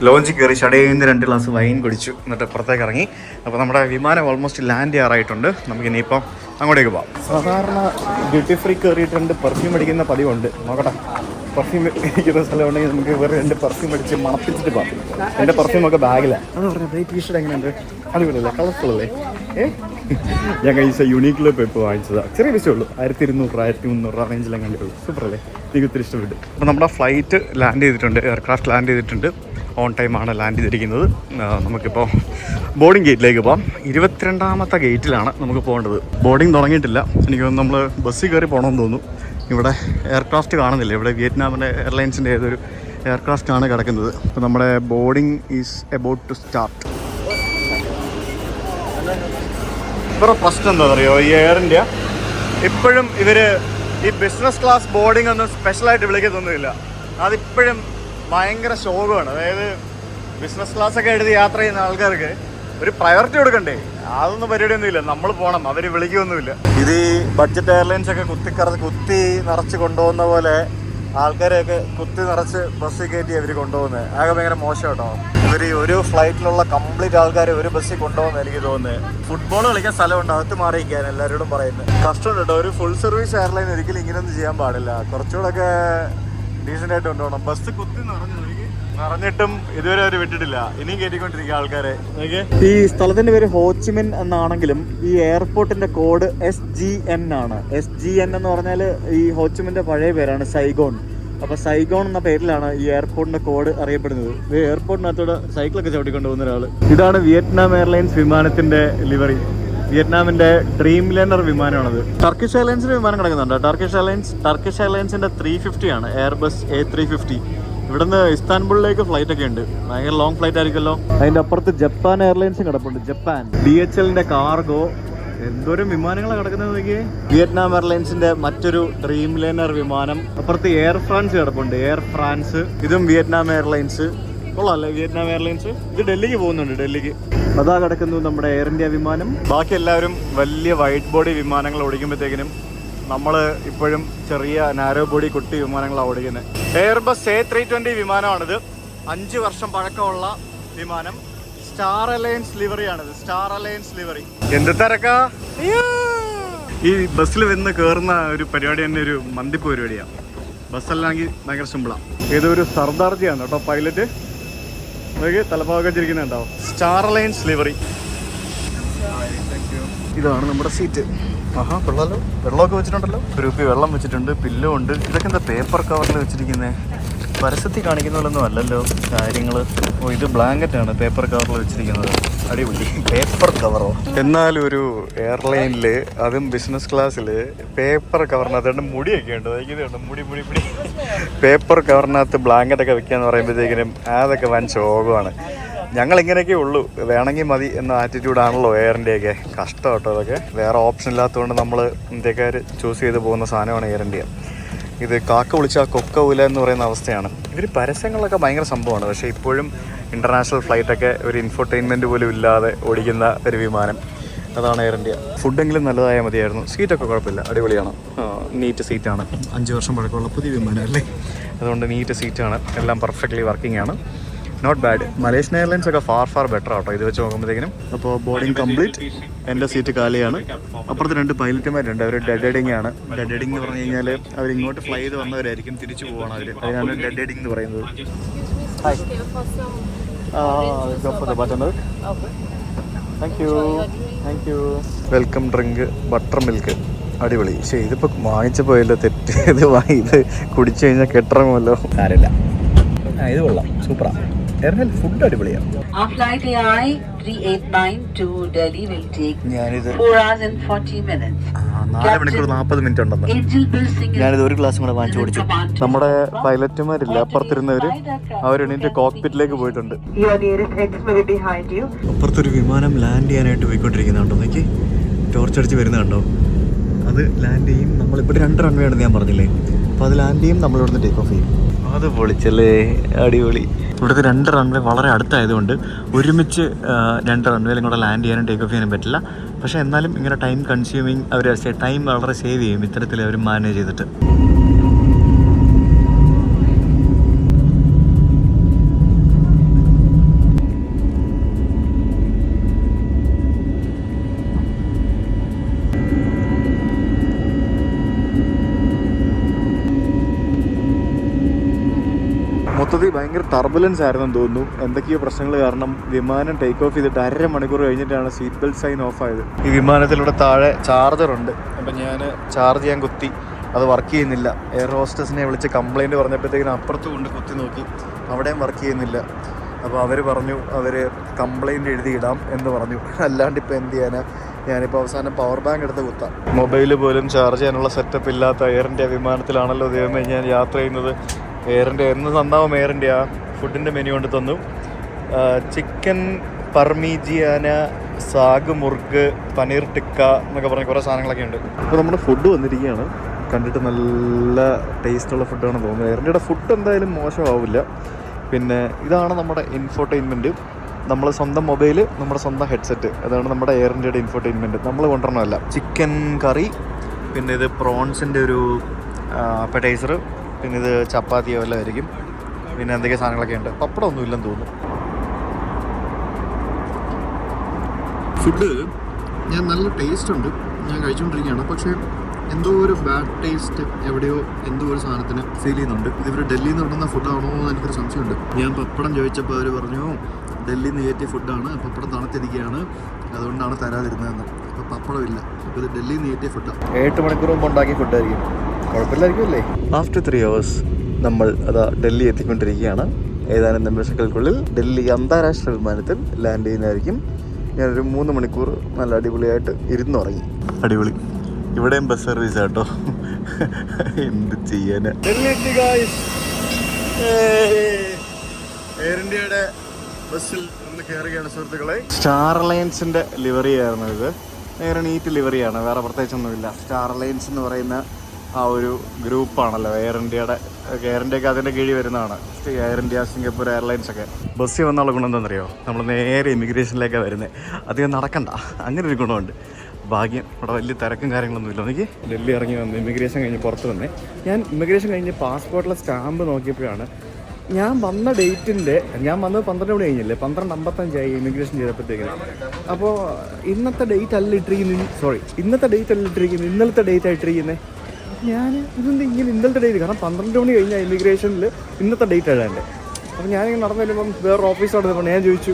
ലോഞ്ചിൽ കയറി ഷടേന്ന് 2 ഗ്ലാസ് വൈൻ കുടിച്ചു, എന്നിട്ട് പുറത്തേക്ക് ഇറങ്ങി. അപ്പോൾ നമ്മുടെ വിമാനം ഓൾമോസ്റ്റ് ലാൻഡ് ചെയ്യാറായിട്ടുണ്ട്. നമുക്കിനിയിപ്പം അങ്ങോട്ടേക്ക് പോകാം. സാധാരണ ഡ്യൂട്ടി ഫ്രീ കയറിയിട്ടുണ്ട്, പെർഫ്യൂം അടിക്കുന്ന പതിവുണ്ട്. നോക്കട്ടെ, പെർഫ്യൂം ഇരിക്കുന്ന സ്ഥലമുണ്ടെങ്കിൽ നമുക്ക് വേറെ 2 പെർഫ്യൂം അടിച്ച് മണപ്പിച്ചിട്ട് പോകാം. എൻ്റെ പെർഫ്യൂമൊക്കെ ബാഗിലാണ്. അത് പറഞ്ഞത് ഈ ടീഷർട്ട് എങ്ങനെയുണ്ട്? അടിപൊളിയല്ലേ, കളർഫുൾ അല്ലേ? ഞാൻ കഴിച്ച യൂണീക്കിൽ ഇപ്പോൾ വാങ്ങിച്ചതാണ്. ചെറിയ പൈസ ഉള്ളൂ, 1200 1300 റേഞ്ചിലും കണ്ടിട്ടുള്ളൂ. സൂപ്പർ അല്ലേ, എനിക്ക് ഒത്തിരി ഇഷ്ടപ്പെട്ടു. അപ്പോൾ നമ്മുടെ ഫ്ലൈറ്റ് ലാൻഡ് ചെയ്തിട്ടുണ്ട്, എയർക്രാഫ്റ്റ് ലാൻഡ് ചെയ്തിട്ടുണ്ട്. ഓൺ ടൈമാണ് ലാൻഡ് ചെയ്തിരിക്കുന്നത്. നമുക്കിപ്പോൾ ബോർഡിംഗ് ഗേറ്റിലേക്ക് പോകാം. 22ാമത്തെ ഗേറ്റിലാണ് നമുക്ക് പോകേണ്ടത്. ബോർഡിംഗ് തുടങ്ങിയിട്ടില്ല. എനിക്ക് തോന്നുന്നു നമ്മൾ ബസ്സിൽ കയറി പോകണമെന്ന് തോന്നുന്നു. ഇവിടെ എയർക്രാഫ്റ്റ് കാണുന്നില്ല. ഇവിടെ വിയറ്റ്നാമിൻ്റെ എയർലൈൻസിൻ്റെ ഏതൊരു എയർക്രാഫ്റ്റാണ് കിടക്കുന്നത്. അപ്പോൾ നമ്മുടെ boarding is about to start. ഇവരുടെ പ്രശ്നം എന്താ പറയുക, ഈ എയർ ഇന്ത്യ ഇപ്പോഴും ഇവർ ഈ ബിസിനസ് ക്ലാസ് ബോർഡിംഗ് ഒന്നും സ്പെഷ്യലായിട്ട് വിളിക്കത്തൊന്നുമില്ല. അതിപ്പോഴും ഭയങ്കര ശോകമാണ്. അതായത് ബിസിനസ് ക്ലാസ്സൊക്കെ എഴുതി യാത്ര ചെയ്യുന്ന ആൾക്കാർക്ക് ഒരു പ്രയോറിറ്റി കൊടുക്കണ്ടേ? അതൊന്നും പരിപാടിയൊന്നുമില്ല. നമ്മൾ പോകണം, അവർ വിളിക്കുകയൊന്നുമില്ല. ഇത് ഈ ബഡ്ജറ്റ് എയർലൈൻസ് ഒക്കെ കുത്തി നിറച്ച് കൊണ്ടുപോകുന്ന പോലെ ആൾക്കാരെയൊക്കെ കുത്തി നിറച്ച് ബസ്സിൽ കയറ്റി അവർ കൊണ്ടുപോകുന്നത്. ആകെ ഭയങ്കര മോശം കേട്ടോ. ഇവർ ഒരു ഫ്ലൈറ്റിലുള്ള കംപ്ലീറ്റ് ആൾക്കാരെ ഒരു ബസ്സിൽ കൊണ്ടുപോകുന്നത് എനിക്ക് തോന്നുന്നത്. ഫുട്ബോൾ കളിക്കാൻ സ്ഥലമുണ്ട്, അകത്ത് മാറിയിരിക്കാൻ എല്ലാവരോടും പറയുന്നത്. കഷ്ടമുണ്ട് കേട്ടോ. ഒരു ഫുൾ സർവീസ് എയർലൈൻ ഒരിക്കലും ഇങ്ങനെയൊന്നും ചെയ്യാൻ പാടില്ല. കുറച്ചുകൂടെയൊക്കെ ഡീസൻ്റ് ആയിട്ട് കൊണ്ടുപോകണം. ബസ് കുത്തി നിറഞ്ഞിട്ടും ഇതുവരെ അവർ വിട്ടിട്ടില്ല. ഇനിയും കയറ്റിക്കൊണ്ടിരിക്കുക ആൾക്കാരെ. ഈ സ്ഥലത്തിന്റെ പേര് ഹോച്ചിമിൻ എന്നാണെങ്കിലും ഈ എയർപോർട്ടിന്റെ കോഡ് SGN ആണ്. SGN എന്ന് പറഞ്ഞാൽ ഈ ഹോച്ചിമിന്റെ പഴയ പേരാണ് സൈഗോൺ. അപ്പോൾ സൈഗോൺ എന്ന പേരിലാണ് ഈ എയർപോർട്ടിന്റെ കോഡ് അറിയപ്പെടുന്നത്. ഈ എയർപോർട്ടിനകത്തോടെ സൈക്കിളൊക്കെ ചവിട്ടിക്കൊണ്ടു പോകുന്ന ഒരാൾ. ഇതാണ് വിയറ്റ്നാം എയർലൈൻസ് വിമാനത്തിന്റെ ലിവറി. വിയറ്റ്നാമിന്റെ ഡ്രീം ലൈനർ വിമാനമാണത്. ടർക്കിഷ് എയർലൈൻസിന്റെ വിമാനം കിടക്കുന്നുണ്ട്. ടർക്കിഷ് എയർലൈൻസിന്റെ 350 ആണ്, എയർബസ് A350. ഇവിടുന്ന് ഇസ്താൻബുളിലേക്ക് ഫ്ലൈറ്റ് ഒക്കെ ഉണ്ട്. ഭയങ്കര ലോങ് ഫ്ലൈറ്റ് ആയിരിക്കുമല്ലോ. അതിന്റെ അപ്പുറത്ത് ജപ്പാൻ എയർലൈൻസും കിടപ്പുണ്ട്. ജപ്പാൻ DHLന്റെ കാർഗോ, എന്തോരം വിമാനങ്ങളാണ് കിടക്കുന്നത്. വിയറ്റ്നാം എയർലൈൻസിന്റെ മറ്റൊരു ഡ്രീം ലൈനർ വിമാനം. അപ്പുറത്ത് എയർ ഫ്രാൻസ് കിടപ്പുണ്ട്. എയർ ഫ്രാൻസ്, ഇതും വിയറ്റ്നാം എയർലൈൻസ്. കൊള്ളാല്ലേ വിയറ്റ്നാം എയർലൈൻസ്. ഇത് ഡൽഹിക്ക് പോകുന്നുണ്ട്. ഡൽഹിക്ക് അതാ കിടക്കുന്നു നമ്മുടെ എയർ ഇന്ത്യ വിമാനം. ബാക്കി എല്ലാവരും വലിയ വൈറ്റ് ബോഡി വിമാനങ്ങൾ ഓടിക്കുമ്പോഴത്തേക്കിനും നമ്മൾ ഇപ്പോഴും ചെറിയ നാരോ ബോഡി കുട്ടി വിമാനങ്ങളാണ് ഓടിക്കുന്നത്. Airbus A320 വിമാനമാണിത്. 5 വർഷം പഴക്കമുള്ള വിമാനം. സ്റ്റാർ അലയൻസ് ലിവറിയാണിത്. Star Alliance livery. എന്ത് തിരക്കാ! ഈ ബസ്സിൽ വന്ന് കയറുന്ന ഒരു പരിപാടി തന്നെ ഒരു മന്തിപ്പ് പരിപാടിയാണ്. ബസ്സല്ലാണെങ്കിൽ ഭയങ്കര സിമ്പിളാണ്. ഏതൊരു സർദാർജിയാണ് കേട്ടോ പൈലറ്റ്. അതൊക്കെ തലപ്പാവൊക്കെ ചിരിക്കുന്നുണ്ടോ. Star Alliance livery. ഇതാണ് നമ്മുടെ സീറ്റ്. ആഹാ കൊള്ളാലോ. വെള്ളമൊക്കെ വെച്ചിട്ടുണ്ടല്ലോ. ഒരു കുപ്പി വെള്ളം വെച്ചിട്ടുണ്ട്, പില്ലോ ഉണ്ട്. ഇതൊക്കെ എന്താ പേപ്പർ കവറിൽ വെച്ചിരിക്കുന്നത്? പരസ്യത്തിൽ കാണിക്കുന്ന പോലൊന്നും അല്ലല്ലോ കാര്യങ്ങൾ. ഓ ഇത് ബ്ലാങ്കറ്റാണ് പേപ്പർ കവറിൽ വെച്ചിരിക്കുന്നത്. അടിപൊളി. പേപ്പർ കവറോ? എന്നാലും ഒരു എയർലൈനിൽ അതും ബിസിനസ് ക്ലാസ്സിൽ പേപ്പർ കവറിനകത്ത് മുടിയൊക്കെ ഉണ്ട്. ഇതുണ്ട് മുടി മുടി മുടി. പേപ്പർ കവറിനകത്ത് ബ്ലാങ്കറ്റൊക്കെ വെക്കാന്ന് പറയുമ്പോഴത്തേക്കിനും അതൊക്കെ വൻ ശോകമാണ്. ഞങ്ങളിങ്ങനെയൊക്കെ ഉള്ളൂ, വേണമെങ്കിൽ മതി എന്ന ആറ്റിറ്റ്യൂഡാണല്ലോ എയർ ഇന്ത്യയൊക്കെ. കഷ്ടം കേട്ടോ അതൊക്കെ. വേറെ ഓപ്ഷൻ ഇല്ലാത്തതുകൊണ്ട് നമ്മൾ ഇന്ത്യക്കാർ ചൂസ് ചെയ്ത് പോകുന്ന സാധനമാണ് എയർ ഇന്ത്യ. ഇത് കാക്ക വിളിച്ചാൽ കൊക്ക ഊല എന്ന് പറയുന്ന അവസ്ഥയാണ്. ഇവർ പരസ്യങ്ങളൊക്കെ ഭയങ്കര സംഭവമാണ്. പക്ഷേ ഇപ്പോഴും ഇൻ്റർനാഷണൽ ഫ്ലൈറ്റൊക്കെ ഒരു ഇൻഫർടൈൻമെൻറ്റ് പോലും ഇല്ലാതെ ഓടിക്കുന്ന ഒരു വിമാനം അതാണ് എയർ ഇന്ത്യ. ഫുഡെങ്കിലും നല്ലതായാൽ മതിയായിരുന്നു. സീറ്റൊക്കെ കുഴപ്പമില്ല, അടിപൊളിയാണ്. നീറ്റ് സീറ്റാണ്. 5 വർഷം പഴക്കമുള്ള പുതിയ വിമാനം അല്ലേ, അതുകൊണ്ട് നീറ്റ് സീറ്റാണ്. എല്ലാം പെർഫെക്റ്റ്ലി വർക്കിംഗ് ആണ്. Not bad. മലേഷ്യൻ എയർലൈൻസ് ഒക്കെ ഫാർ ബെറ്റർ ആട്ടോ ഇത് വെച്ച് നോക്കുമ്പോഴത്തേക്കിനും. അപ്പോൾ ബോർഡിംഗ് കംപ്ലീറ്റ്. എൻ്റെ സീറ്റ് കാലിയാണ്. അപ്പുറത്ത് 2 പൈലറ്റുമാരുണ്ട്. അവർ ഡെഡ് ഹെഡിങ് ആണ്. ഡെഡ് ഹെഡിങ് എന്ന് പറഞ്ഞു കഴിഞ്ഞാൽ അവർ ഇങ്ങോട്ട് ഫ്ലൈ ചെയ്ത് വന്നവരായിരിക്കും, തിരിച്ചു പോവാണ് അവർ. അതിനാണ് ഡെഡ് ഹെഡിങ് എന്ന് പറയുന്നത്. Thank you. Welcome drink butter milk, അടിപൊളി. പക്ഷേ ഇതിപ്പോൾ വാങ്ങിച്ചപ്പോൾ ഇല്ല തെറ്റ്. ഇത് കുടിച്ചു കഴിഞ്ഞാൽ കെട്ടിറങ്ങുമല്ലോ. കാര്യമില്ല. ഇത് കൊള്ളാം, സൂപ്പറാണ്. ഫുഡ് അടിപൊളിയാണ്. ഞാനിത് 4 മണിക്കൂർ 40 മിനിറ്റ് ഉണ്ടെന്ന്. ഞാനിത് ഒരു ഗ്ലാസ് കൂടെ വാങ്ങിച്ചു കുടിച്ചു. നമ്മുടെ പൈലറ്റുമാരില്ല, അപ്പുറത്തിരുന്നവർ അവരെണീറ്റ് കോക്പിറ്റിലേക്ക് പോയിട്ടുണ്ട്. അപ്പുറത്തൊരു വിമാനം ലാൻഡ് ചെയ്യാനായിട്ട് പോയിക്കൊണ്ടിരിക്കുന്നുണ്ടോ. എനിക്ക് ടോർച്ചടിച്ച് വരുന്നത് കണ്ടോ. അത് ലാൻഡ് ചെയ്യും. നമ്മളിപ്പോൾ 2 റൺവേ ഉണ്ടെന്ന് ഞാൻ പറഞ്ഞില്ലേ, അപ്പോൾ അത് ലാൻഡ് ചെയ്യും, നമ്മളിവിടുന്ന് ടേക്ക് ഓഫ് ചെയ്യും. അത് പൊളിച്ചല്ലേ, അടിപൊളി. ഇവിടുത്തെ 2 റൺവേ വളരെ അടുത്തായതുകൊണ്ട് ഒരുമിച്ച് 2 റൺവേയിലും കൂടെ ലാൻഡ് ചെയ്യാനും ടേക്ക് ഓഫ് ചെയ്യാനും പറ്റില്ല. പക്ഷേ എന്നാലും ഇങ്ങനെ ടൈം കൺസ്യൂമിങ്, അവർ ടൈം വളരെ സേവ് ചെയ്യും ഇത്തരത്തിൽ അവർ മാനേജ് ചെയ്തിട്ട്. മൊത്തത്തിൽ ഭയങ്കര ടർബുലൻസ് ആയിരുന്നെന്ന് തോന്നുന്നു. എന്തൊക്കെയോ പ്രശ്നങ്ങൾ കാരണം വിമാനം ടേക്ക് ഓഫ് ചെയ്തിട്ട് 1/2 മണിക്കൂർ കഴിഞ്ഞിട്ടാണ് സീറ്റ് ബെൽറ്റ് സൈൻ ഓഫ് ആയത്. ഈ വിമാനത്തിലൂടെ താഴെ ചാർജറുണ്ട്. അപ്പം ഞാൻ ചാർജ് ചെയ്യാൻ കുത്തി, അത് വർക്ക് ചെയ്യുന്നില്ല. എയർ ഹോസ്റ്റസിനെ വിളിച്ച് കംപ്ലയിൻറ്റ് പറഞ്ഞപ്പോഴത്തേക്കിനും അപ്പുറത്ത് കൊണ്ട് കുത്തി നോക്കി, അവിടെയും വർക്ക് ചെയ്യുന്നില്ല. അപ്പോൾ അവർ പറഞ്ഞു അവർ കംപ്ലയിൻറ്റ് എഴുതിയിടാം എന്ന് പറഞ്ഞു. അല്ലാണ്ട് ഇപ്പോൾ എന്ത് ചെയ്യാനാ. ഞാനിപ്പോൾ അവസാനം പവർ ബാങ്ക് എടുത്ത് കുത്താം. മൊബൈൽ പോലും ചാർജ് ചെയ്യാനുള്ള സെറ്റപ്പ് ഇല്ലാത്ത എയർ ഇന്ത്യ വിമാനത്തിലാണല്ലോ ദൈവമേ ഞാൻ യാത്ര ചെയ്യുന്നത്. എയർ ഇന്ത്യ എന്ന് നന്നാവും. എയർ ഇന്ത്യ ഫുഡിൻ്റെ മെനു കൊണ്ട് തന്നു. ചിക്കൻ പർമീജിയാന, സാഗ് മുർഗ്, പനീർ ടിക്ക എന്നൊക്കെ പറഞ്ഞ കുറേ സാധനങ്ങളൊക്കെ ഉണ്ട്. അപ്പോൾ നമ്മുടെ ഫുഡ് വന്നിരിക്കുകയാണ്. കണ്ടിട്ട് നല്ല ടേസ്റ്റുള്ള ഫുഡാണ് തോന്നുന്നത്. എയർ ഇന്ത്യയുടെ ഫുഡ് എന്തായാലും മോശമാവില്ല. പിന്നെ ഇതാണ് നമ്മുടെ ഇൻഫോർടൈൻമെൻറ്റ്. നമ്മൾ സ്വന്തം മൊബൈൽ, നമ്മുടെ സ്വന്തം ഹെഡ്സെറ്റ്, അതാണ് നമ്മുടെ എയർ ഇന്ത്യയുടെ ഇൻഫോർടൈൻമെൻറ്റ്. നമ്മൾ കൊണ്ടുവരണമല്ല. ചിക്കൻ കറി, പിന്നെ ഇത് പ്രോൺസിൻ്റെ ഒരു അപ്പറ്റൈസർ, പിന്നെ ഇത് ചപ്പാത്തിയോ എല്ലാം ആയിരിക്കും. പിന്നെ എന്തൊക്കെ സാധനങ്ങളൊക്കെ ഉണ്ട്. പപ്പടം ഒന്നും ഇല്ലെന്ന് തോന്നുന്നു. ഫുഡ് ഞാൻ നല്ല ടേസ്റ്റ് ഉണ്ട്, ഞാൻ കഴിച്ചുകൊണ്ടിരിക്കുകയാണ്. പക്ഷേ എന്തോ ഒരു ബാഡ് ടേസ്റ്റ് എവിടെയോ എന്തോ ഒരു സാധനത്തിന് ഫീൽ ചെയ്യുന്നുണ്ട്. ഇതിവർ ഡൽഹിയിൽ നിന്ന് കൊണ്ടുവന്ന ഫുഡാണോ എന്ന് എനിക്കൊരു സംശയമുണ്ട്. ഞാൻ പപ്പടം ചോദിച്ചപ്പോൾ അവർ പറഞ്ഞു ഡൽഹിയിൽ നിന്ന് കയറ്റിയ ഫുഡാണ്, പപ്പടം തണുത്തിരിക്കുകയാണ്, അതുകൊണ്ടാണ് തരാതിരുന്നതെന്ന്. അപ്പോൾ പപ്പടമില്ല. അപ്പോൾ ഇത് ഡൽഹിയിൽ നിന്ന് കയറ്റിയ ഫുഡാണ്. 8 മണിക്കൂർ മുമ്പ് ഉണ്ടാക്കിയ ഫുഡായിരിക്കും. കുഴപ്പമില്ലായിരിക്കും അല്ലേ. ആഫ്റ്റർ 3 hours നമ്മൾ ഡൽഹി എത്തിക്കൊണ്ടിരിക്കുകയാണ്. ഏതാനും നിമിഷങ്ങൾക്കുള്ളിൽ ഡൽഹി അന്താരാഷ്ട്ര വിമാനത്തിൽ ലാൻഡ് ചെയ്യുന്നതായിരിക്കും. ഞാനൊരു 3 മണിക്കൂർ നല്ല അടിപൊളിയായിട്ട് ഇരുന്നുറങ്ങി. അടിപൊളി. ഇവിടെയും ബസ് സർവീസ് കേട്ടോ. എന്ത് ചെയ്യാന്. എയർ ഇന്ത്യയുടെ ബസ്സിൽ ഒന്ന് കയറുകയാണ് സുഹൃത്തുക്കളെ. സ്റ്റാർ അലയൻസിൻ്റെ ലിവറി ആയിരുന്നു ഇത്. നേരെ നീറ്റ് ലിവറിയാണ്, വേറെ പ്രത്യേകിച്ചൊന്നുമില്ല. സ്റ്റാർ അലയൻസ് എന്ന് പറയുന്ന ആ ഒരു ഗ്രൂപ്പാണല്ലോ എയർ ഇന്ത്യയുടെ. എയർ ഇന്ത്യയൊക്കെ അതിൻ്റെ കീഴിൽ വരുന്നതാണ്. എയർ ഇന്ത്യ, സിംഗപ്പൂർ എയർലൈൻസ് ഒക്കെ. ബസ്സിൽ വന്നുള്ള ഗുണം എന്താണെന്നറിയോ, നമ്മൾ നേരെ ഇമിഗ്രേഷനിലേക്കാണ് വരുന്നത്. അധികം നടക്കണ്ട, അങ്ങനെ ഒരു ഗുണമുണ്ട്. ഭാഗ്യം. ഇവിടെ വലിയ തിരക്കും കാര്യങ്ങളൊന്നും ഇല്ല. എനിക്ക് ഡൽഹി ഇറങ്ങി വന്ന് ഇമിഗ്രേഷൻ കഴിഞ്ഞ് പുറത്ത് വന്നേ. ഞാൻ ഇമിഗ്രേഷൻ കഴിഞ്ഞ് പാസ്പോർട്ടിലെ സ്റ്റാമ്പ് നോക്കിയപ്പോഴാണ് ഞാൻ വന്ന ഡേറ്റിൻ്റെ, ഞാൻ വന്നത് 12 മണി കഴിഞ്ഞില്ലേ, 12:55 ഇമിഗ്രേഷൻ ചെയ്തപ്പോഴത്തേക്കിന്. അപ്പോൾ ഇന്നത്തെ ഡേറ്റ് അല്ല ഇട്ടിരിക്കുന്നത്, ഇന്നലത്തെ ഡേറ്റ് ആയിട്ടിരിക്കുന്നത്. ഞാൻ ഇതെന്ത് ഇങ്ങനെ ഇന്നലത്തെ ഡേറ്റ്, കാരണം 12 മണി കഴിഞ്ഞാൽ ഇമിഗ്രേഷനിൽ ഇന്നത്തെ ഡേറ്റ് എഴുതാൻ്റെ. അപ്പോൾ ഞാനിങ്ങനെ നടന്നു വരുമ്പം വേറൊരു ഓഫീസ് നടന്നപ്പോൾ ഞാൻ ചോദിച്ചു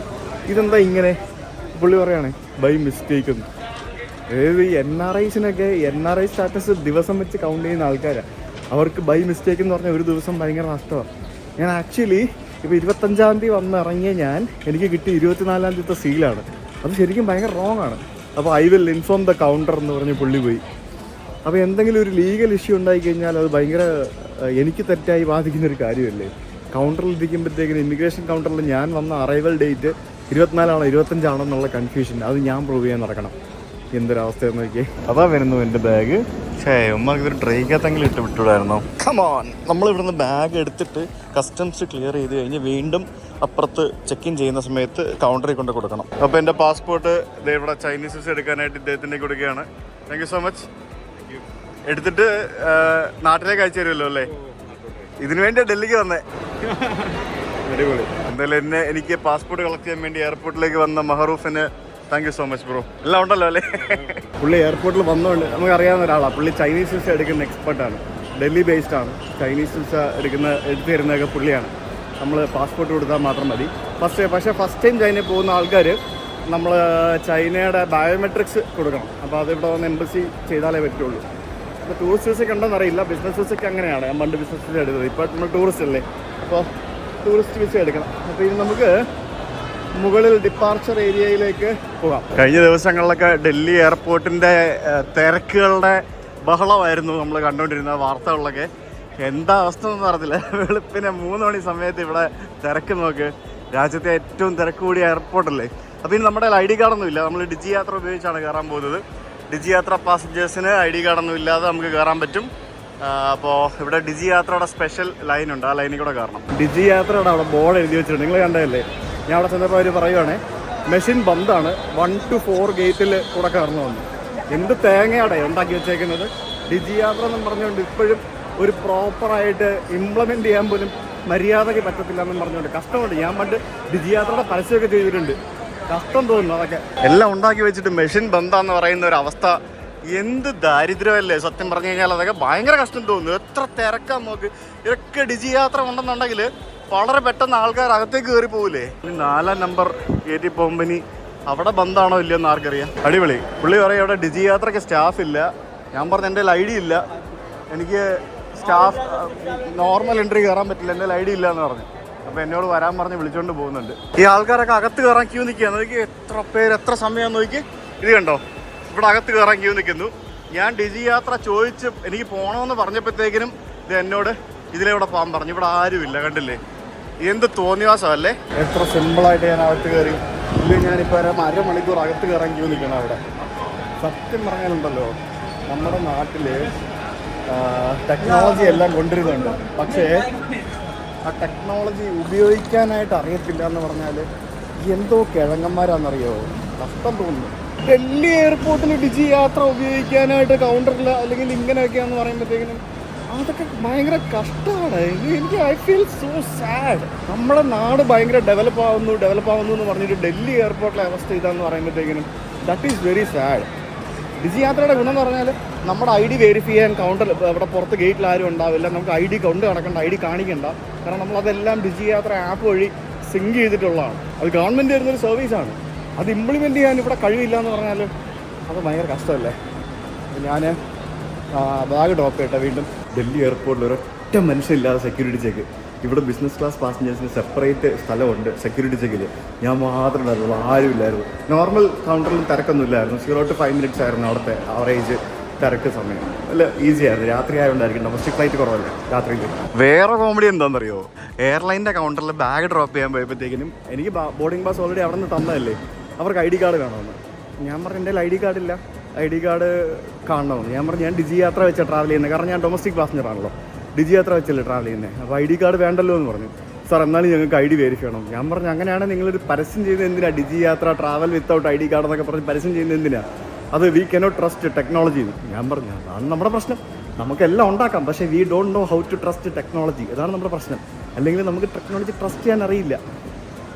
ഇതെന്താ ഇങ്ങനെ? പുള്ളി പറയുകയാണേ ബൈ മിസ്റ്റേക്ക് എന്ന്. അതായത് ഈ NRIസിനൊക്കെ NRI സ്റ്റാറ്റസ് ദിവസം വെച്ച് കൗണ്ട് ചെയ്യുന്ന ആൾക്കാരാണ്. അവർക്ക് ബൈ മിസ്റ്റേക്ക് എന്ന് പറഞ്ഞാൽ ഒരു ദിവസം ഭയങ്കര നഷ്ടമാണ്. ഞാൻ ആക്ച്വലി ഇപ്പോൾ 25-ാം തീയതി വന്ന് ഇറങ്ങിയ എനിക്ക് കിട്ടി 24-ാം തീയതിത്തെ സീലാണ്. അത് ശരിക്കും ഭയങ്കര റോങ് ആണ്. അപ്പോൾ I will inform the counter എന്ന് പറഞ്ഞ് പുള്ളി പോയി. അപ്പോൾ എന്തെങ്കിലും ഒരു ലീഗൽ ഇഷ്യൂ ഉണ്ടായിക്കഴിഞ്ഞാൽ അത് ഭയങ്കര എനിക്ക് തെറ്റായി ബാധിക്കുന്നൊരു കാര്യമല്ലേ? കൗണ്ടറിൽ ഇരിക്കുമ്പോഴത്തേക്കിന് ഇമിഗ്രേഷൻ കൗണ്ടറിൽ ഞാൻ വന്ന അറൈവൽ ഡേറ്റ് 24 25 എന്നുള്ള കൺഫ്യൂഷൻ അത് ഞാൻ പ്രൂവ് ചെയ്യാൻ നടക്കണം. എന്തൊരവസ്ഥയെന്ന് നോക്കിയേ. അതാ വരുന്നു എൻ്റെ ബാഗ്. ഉമ്മക്ക് ഇതൊരു ട്രെയിക്കകത്തെങ്കിലും ഇട്ട് വിട്ടുവിടായിരുന്നോ? കമോൺ. നമ്മളിവിടുന്ന് ബാഗ് എടുത്തിട്ട് കസ്റ്റംസ് ക്ലിയർ ചെയ്ത് കഴിഞ്ഞ് വീണ്ടും അപ്പുറത്ത് ചെക്ക് ഇൻ ചെയ്യുന്ന സമയത്ത് കൗണ്ടറിൽ കൊണ്ട് കൊടുക്കണം. അപ്പോൾ എൻ്റെ പാസ്പോർട്ട് ഇവിടെ ചൈനീസ് വിസ എടുക്കാനായിട്ട് ഇദ്ദേഹത്തിൻ്റെ കൊടുക്കുകയാണ്. Thank you so much. എടുത്തിട്ട് നാട്ടിലേക്ക് അയച്ചു തരുമല്ലോ അല്ലേ? ഇതിനു വേണ്ടി ഡൽഹിക്ക് വന്നേ. അടിപൊളി. എന്തായാലും എനിക്ക് പാസ്പോർട്ട് കളക്ട് ചെയ്യാൻ വേണ്ടി എയർപോർട്ടിലേക്ക് വന്ന മഹറൂഫിന് thank you so much bro. എല്ലാം ഉണ്ടല്ലോ അല്ലേ? പുള്ളി എയർപോർട്ടിൽ വന്നുകൊണ്ട് നമുക്ക് അറിയാവുന്ന ഒരാളാണ്. പുള്ളി ചൈനീസ് വിസ എടുക്കുന്ന എക്സ്പെർട്ടാണ്. ഡൽഹി ബേസ്ഡ് ആണ്. ചൈനീസ് വിസ എടുത്തു തരുന്നതൊക്കെ പുള്ളിയാണ്. നമ്മൾ പാസ്പോർട്ട് കൊടുത്താൽ മാത്രം മതി. പക്ഷേ ഫസ്റ്റ് ടൈം ചൈനയിൽ പോകുന്ന ആൾക്കാർ നമ്മൾ ചൈനയുടെ ബയോമെട്രിക്സ് കൊടുക്കണം. അപ്പോൾ അതിവിടെ വന്ന് എംബസി ചെയ്താലേ പറ്റുള്ളൂ. അപ്പോൾ ടൂറിസ്റ്റ് വിസയ്ക്ക് ഉണ്ടോയെന്ന് അറിയില്ല. ബിസിനസ് വിസയ്ക്ക് അങ്ങനെയാണ്. ഞാൻ പണ്ട് ബിസിനസ് വിസ എടുത്തത്. ഇപ്പോൾ നമ്മൾ ടൂറിസ്റ്റ് അല്ലേ, അപ്പോൾ ടൂറിസ്റ്റ് വിസ എടുക്കണം. അപ്പോൾ ഇത് നമുക്ക് മുകളിൽ ഡിപ്പാർച്ചർ ഏരിയയിലേക്ക് പോകാം. കഴിഞ്ഞ ദിവസങ്ങളിലൊക്കെ ഡൽഹി എയർപോർട്ടിൻ്റെ തിരക്കുകളുടെ ബഹളമായിരുന്നു നമ്മൾ കണ്ടുകൊണ്ടിരുന്ന വാർത്തകളിലൊക്കെ. എന്താ അവസ്ഥ എന്ന് അറിയത്തില്ല. വെളുപ്പിനെ 3 മണി സമയത്ത് ഇവിടെ തിരക്ക് നോക്ക്. രാജ്യത്തെ ഏറ്റവും തിരക്ക് കൂടിയ എയർപോർട്ടല്ലേ. അപ്പോൾ ഇനി നമ്മുടെ ID കാർഡൊന്നും ഇല്ല. നമ്മൾ ഡിജി യാത്ര ഉപയോഗിച്ചാണ് കയറാൻ പോകുന്നത്. ഡിജി യാത്ര പാസഞ്ചേഴ്സിന് ID കാർഡൊന്നും ഇല്ലാതെ നമുക്ക് കയറാൻ പറ്റും. അപ്പോൾ ഇവിടെ ഡിജി യാത്രയുടെ സ്പെഷ്യൽ ലൈനുണ്ട്. ആ ലൈനിൽ കൂടെ കയറണം. ഡിജി യാത്രയുടെ അവിടെ ബോർഡ് എഴുതി വെച്ചിട്ടുണ്ട്. നിങ്ങൾ കണ്ടതല്ലേ? ഞാൻ അവിടെ ചെന്നപ്പോൾ അവർ പറയുവാണേ മെഷീൻ ബന്ധാണ്, 1 to 4 ഗേറ്റിൽ കൂടെ കയറണമെന്ന്. എന്ത് തേങ്ങയാണ് ഉണ്ടാക്കി വെച്ചേക്കുന്നത്. ഡിജി യാത്ര എന്നും പറഞ്ഞുകൊണ്ട് ഇപ്പോഴും ഒരു പ്രോപ്പറായിട്ട് ഇംപ്ലിമെൻറ്റ് ചെയ്യാൻ പോലും മര്യാദയ്ക്ക് പറ്റത്തില്ല എന്നും പറഞ്ഞുകൊണ്ട് കഷ്ടമുണ്ട്. ഞാൻ പണ്ട് ഡിജി യാത്രയുടെ പരസ്യമൊക്കെ ചെയ്തിട്ടുണ്ട്. കഷ്ടം തോന്നുന്നു അതൊക്കെ. എല്ലാം ഉണ്ടാക്കി വെച്ചിട്ട് മെഷീൻ ബന്ധാന്ന് പറയുന്ന ഒരു അവസ്ഥ എന്ത് ദാരിദ്ര്യമല്ലേ സത്യം പറഞ്ഞു കഴിഞ്ഞാൽ. അതൊക്കെ ഭയങ്കര കഷ്ടം തോന്നുന്നു. എത്ര തിരക്കാൻ നോക്ക്. ഇതൊക്കെ ഡിജി യാത്ര ഉണ്ടെന്നുണ്ടെങ്കിൽ വളരെ പെട്ടെന്ന് ആൾക്കാർ അകത്തേക്ക് കയറി പോകില്ലേ. 4-ാം നമ്പർ ഗേറ്റിൽ പോകുമ്പോൾ ഇനി അവിടെ ബന്ധാണോ ഇല്ലയോ എന്ന് ആർക്കറിയാം. അടിപൊളി. പുള്ളി പറയും അവിടെ ഡിജി യാത്രയ്ക്ക് സ്റ്റാഫ് ഇല്ല. ഞാൻ പറഞ്ഞു എൻ്റെ ID ഇല്ല, എനിക്ക് സ്റ്റാഫ് നോർമൽ എൻട്രി കയറാൻ പറ്റില്ല, എൻ്റെ ID ഇല്ല എന്ന് പറഞ്ഞു. അപ്പോൾ എന്നോട് വരാൻ പറഞ്ഞ് വിളിച്ചുകൊണ്ട് പോകുന്നുണ്ട്. ഈ ആൾക്കാരൊക്കെ അകത്ത് കയറാൻ ക്യൂ നിൽക്കുകയാണ്. നോക്കി എത്ര പേര് എത്ര സമയമാണെന്ന് നോക്കി. ഇത് കണ്ടോ, ഇവിടെ അകത്ത് കയറാൻ ക്യൂ നിൽക്കുന്നു. ഞാൻ ഡിജി യാത്ര ചോദിച്ച് എനിക്ക് പോകണമെന്ന് പറഞ്ഞപ്പോഴത്തേക്കിനും ഇത് എന്നോട് ഇതിലെവിടെ പോകാൻ പറഞ്ഞു. ഇവിടെ ആരുമില്ല. കണ്ടില്ലേ എന്ത് തോന്നിവാസമല്ലേ. എത്ര സിമ്പിളായിട്ട് ഞാൻ അകത്ത് കയറി. ഇല്ല ഞാനിപ്പോൾ അരമണിക്കൂർ അകത്ത് കയറാൻ ക്യൂ നിൽക്കണം അവിടെ. സത്യം പറഞ്ഞാലുണ്ടല്ലോ നമ്മുടെ നാട്ടിൽ ടെക്നോളജി എല്ലാം കൊണ്ടുവരുന്നുണ്ട്. പക്ഷേ ആ ടെക്നോളജി ഉപയോഗിക്കാനായിട്ട് അറിയത്തില്ല എന്ന് പറഞ്ഞാൽ എന്തോ കിഴങ്ങന്മാരാണെന്നറിയോ. കഷ്ടം തോന്നുന്നു. ഡൽഹി എയർപോർട്ടിൽ ഡിജി യാത്ര ഉപയോഗിക്കാനായിട്ട് കൗണ്ടറില്ല അല്ലെങ്കിൽ ഇങ്ങനെയൊക്കെയാണെന്ന് പറയുമ്പോഴത്തേക്കിനും അതൊക്കെ ഭയങ്കര കഷ്ടമാണ്. എനിക്ക് ഐ ഫീൽ സോ സാഡ്. നമ്മുടെ നാട് ഭയങ്കര ഡെവലപ്പ് ആവുന്നു എന്ന് പറഞ്ഞിട്ട് ഡൽഹി എയർപോർട്ടിലെ അവസ്ഥ ഇതാന്ന് പറയുമ്പോഴത്തേക്കിനും ദാറ്റ് ഈസ് വെരി സാഡ്. ഡിജി യാത്രയുടെ ഗുണം എന്ന് പറഞ്ഞാൽ നമ്മുടെ ID വെരിഫൈ ചെയ്യാൻ കൗണ്ടർ അവിടെ പുറത്ത് ഗേറ്റിൽ ആരും ഉണ്ടാവില്ല. നമുക്ക് ID കൊണ്ട് നടക്കണ്ട, ID കാണിക്കണ്ട. കാരണം നമ്മളതെല്ലാം ഡിജി യാത്ര ആപ്പ് വഴി സിങ്ക് ചെയ്തിട്ടുള്ളതാണ്. അത് ഗവൺമെൻറ് തരുന്നൊരു സർവീസാണ്. അത് ഇംപ്ലിമെൻറ്റ് ചെയ്യാൻ ഇവിടെ കഴിവില്ല എന്ന് പറഞ്ഞാൽ അത് ഭയങ്കര കഷ്ടമല്ലേ. ഞാൻ ബാഗ് ഡ്രോപ്പ് ചെയ്യട്ടെ. വീണ്ടും ഡൽഹി എയർപോർട്ടിൽ ഒരൊറ്റ മനുഷ്യനില്ലാതെ സെക്യൂരിറ്റി ചെക്ക്. ഇവിടെ ബിസിനസ് ക്ലാസ് പാസഞ്ചേഴ്സിന് സെപ്പറേറ്റ് സ്ഥലമുണ്ട് സെക്യൂരിറ്റി ചെക്കിൽ. ഞാൻ മാത്രമേ ഉണ്ടായിരുന്നുള്ളൂ, ആരുമില്ലായിരുന്നു. നോർമൽ കൗണ്ടറിലും തിരക്കൊന്നുമില്ലായിരുന്നു. 0 to 5 minutes ആയിരുന്നു അവിടുത്തെ ആവറേജ് തിരക്ക് സമയം. അല്ല ഈസി ആയിരുന്നു. രാത്രി ആയതുകൊണ്ടായിരിക്കും. ഡൊമസ്റ്റിക് ഫ്ലൈറ്റ് കുറവല്ല രാത്രിയിൽ. വേറെ കോമഡി എന്താണെന്നറിയോ? എയർലൈൻ്റെ കൗണ്ടറിൽ ബാഗ് ഡ്രോപ്പ് ചെയ്യാൻ പോയപ്പോഴത്തേക്കിനും എനിക്ക് ബോർഡിംഗ് പാസ് ഓൾറെഡി അവിടെ നിന്ന് തന്നതല്ലേ, അവർക്ക് ID കാർഡ് വേണമെന്ന്. ഞാൻ പറഞ്ഞു എൻ്റെ ID കാർഡില്ല, ID കാർഡ് കാണണമെന്ന്. ഞാൻ പറഞ്ഞു ഞാൻ ഡിജി യാത്ര വെച്ചാൽ ട്രാവൽ ചെയ്യുന്നത്. കാരണം ഞാൻ ഡൊമസ്റ്റിക് പാസഞ്ചർ ആണല്ലോ, ഡിജി യാത്ര വെച്ചല്ലേ ട്രാവൽ ചെയ്യുന്നത്. അപ്പോൾ ID കാർഡ് വേണ്ടല്ലോ എന്ന് പറഞ്ഞു. സാർ എന്നാലും ഞങ്ങൾക്ക് ID വെരിഫൈ ചെയ്യണം. ഞാൻ പറഞ്ഞു അങ്ങനെയാണ് നിങ്ങളൊരു പരസ്യം ചെയ്യുന്നത് എന്തിനാണ്? ഡിജി യാത്ര ട്രാവൽ വിത്തൗട്ട് ID കാർഡ് എന്നൊക്കെ പറഞ്ഞ് പരസ്യം ചെയ്യുന്നത് എന്തിനാണ്? അത് വി കനോട്ട് ട്രസ്റ്റ് ടെക്നോളജി. ഞാൻ പറഞ്ഞു അതാണ് നമ്മുടെ പ്രശ്നം. നമുക്കെല്ലാം ഉണ്ടാക്കാം, പക്ഷേ we don't know how to trust technology. അതാണ് നമ്മുടെ പ്രശ്നം. അല്ലെങ്കിൽ നമുക്ക് ടെക്നോളജി ട്രസ്റ്റ് ചെയ്യാൻ അറിയില്ല.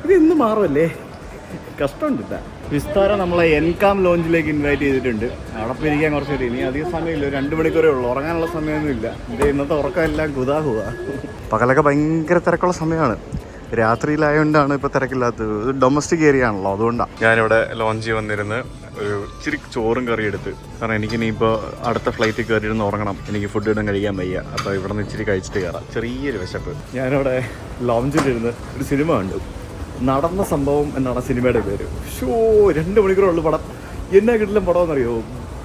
ഇത് ഇന്ന് മാറുമല്ലേ. കഷ്ടമുണ്ടില്ല. വിസ്താര നമ്മളെ എൻകാം ലോഞ്ചിലേക്ക് ഇൻവൈറ്റ് ചെയ്തിട്ടുണ്ട്. അവിടെ പോയി ഇരിക്കാൻ കുറച്ച് പേര്. ഇനി അധികം സമയമില്ല, 2 മണിക്കൂറേ ഉള്ളൂ. ഉറങ്ങാനുള്ള സമയമൊന്നും ഇല്ല. ഇന്നത്തെ ഉറക്കമെല്ലാം കുതാഹുക. പകലൊക്കെ ഭയങ്കര തിരക്കുള്ള സമയമാണ്. രാത്രിയിലായതുകൊണ്ടാണ് ഇപ്പോൾ തിരക്കില്ലാത്തത്. ഇത് ഡൊമസ്റ്റിക് ഏരിയ ആണല്ലോ, അതുകൊണ്ടാണ്. ഞാനിവിടെ ലോഞ്ചിൽ വന്നിരുന്ന് ഒരു ഇച്ചിരി ചോറും കറി എടുത്ത്. കാരണം എനിക്കിനിയിപ്പോൾ അടുത്ത ഫ്ലൈറ്റിൽ കയറിയിരുന്ന് ഉറങ്ങണം. എനിക്ക് ഫുഡ് ഇടാൻ കഴിയാൻ വയ്യ. അപ്പോൾ ഇവിടെ നിന്ന് ഇച്ചിരി കഴിച്ചിട്ട് കയറാം. ചെറിയൊരു വിശപ്പ്. ഞാനിവിടെ ലോഞ്ചിലിരുന്ന് ഒരു സിനിമ കണ്ടു. നടന്ന സംഭവം എന്നാണ് സിനിമയുടെ പേര്. 2 മണിക്കൂറുള്ള പടം. എന്നാ കിട്ടില്ല പടം എന്നറിയോ?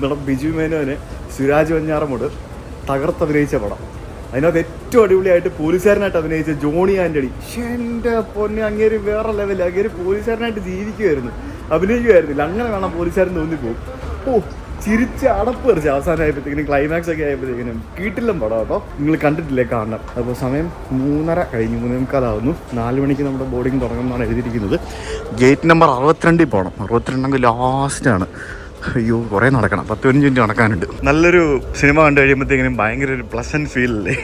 നമ്മുടെ ബിജു മേനോന് സുരാജ് വഞ്ഞാറമൂട് തകർത്തഭിനയിച്ച പടം. അതിനകത്ത് ഏറ്റവും അടിപൊളിയായിട്ട് പോലീസുകാരനായിട്ട് അഭിനയിച്ച ജോണി ആൻ്റണി. എൻ്റെ പൊന്നെ, അങ്ങേര് വേറെ ലെവലിൽ. അങ്ങേര് പോലീസുകാരനായിട്ട് ജീവിക്കുമായിരുന്നു, അഭിനയിക്കുമായിരുന്നില്ല. അങ്ങനെ വേണം പോലീസുകാരൻ തോന്നിപ്പോവും. ചിരിച്ച് അടപ്പ് തെറിച്ച് അവസാനമായപ്പോഴത്തേക്കിനും ക്ലൈമാക്സ് ഒക്കെ ആയപ്പോഴത്തേക്കിനും കിട്ടില്ല പടം കേട്ടോ. നിങ്ങൾ കണ്ടിട്ടില്ലേ? കാണണം. അപ്പോൾ സമയം 3:30 കഴിഞ്ഞു, 3:45 4 മണിക്ക് നമ്മുടെ ബോർഡിങ് തുടങ്ങുമെന്നാണ് എഴുതിയിരിക്കുന്നത്. ഗേറ്റ് നമ്പർ 62 പോകണം. 62 ലാസ്റ്റാണ്. അയ്യോ, കുറേ നടക്കണം, 10-15 മിനിറ്റ് നടക്കാനുണ്ട്. നല്ലൊരു സിനിമ കണ്ടു കഴിയുമ്പോഴത്തേക്കിനും ഭയങ്കര ഒരു പ്ലസൻറ്റ് ഫീലല്ലേ.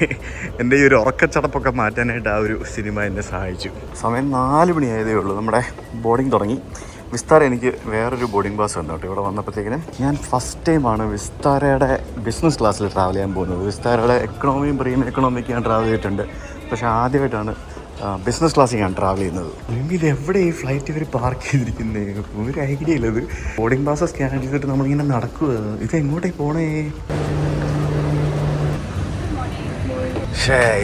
എൻ്റെ ഈ ഒരു ഉറക്കച്ചടപ്പൊക്കെ മാറ്റാനായിട്ട് ആ ഒരു സിനിമ എന്നെ സഹായിച്ചു. സമയം 4 മണിയായതേ ഉള്ളൂ. നമ്മുടെ ബോർഡിങ് തുടങ്ങി. വിസ്താര എനിക്ക് വേറൊരു ബോർഡിംഗ് പാസ് ഉണ്ട് കേട്ടോ. ഇവിടെ വന്നപ്പോഴത്തേക്കിനും ഞാൻ ഫസ്റ്റ് ടൈമാണ് വിസ്താരയുടെ ബിസിനസ് ക്ലാസ്സിൽ ട്രാവൽ ചെയ്യാൻ പോകുന്നത്. വിസ്താരയുടെ എക്കണോമിയും പ്രീമിയം എക്കണോമിക്ക് ഞാൻ ട്രാവൽ ചെയ്തിട്ടുണ്ട്. പക്ഷേ ആദ്യമായിട്ടാണ് ബിസിനസ് ക്ലാസ്സിൽ ഞാൻ ട്രാവൽ ചെയ്യുന്നത്. ഇത് എവിടെ ഈ ഫ്ലൈറ്റ് ഇവർ പാർക്ക് ചെയ്തിരിക്കുന്നത്? ഒരു ഐഡിയ ഇല്ലത്. ബോർഡിംഗ് പാസ് സ്കാൻ ചെയ്തിട്ട് നമ്മളിങ്ങനെ നടക്കുക. ഇത് എങ്ങോട്ടേക്ക് പോണേ?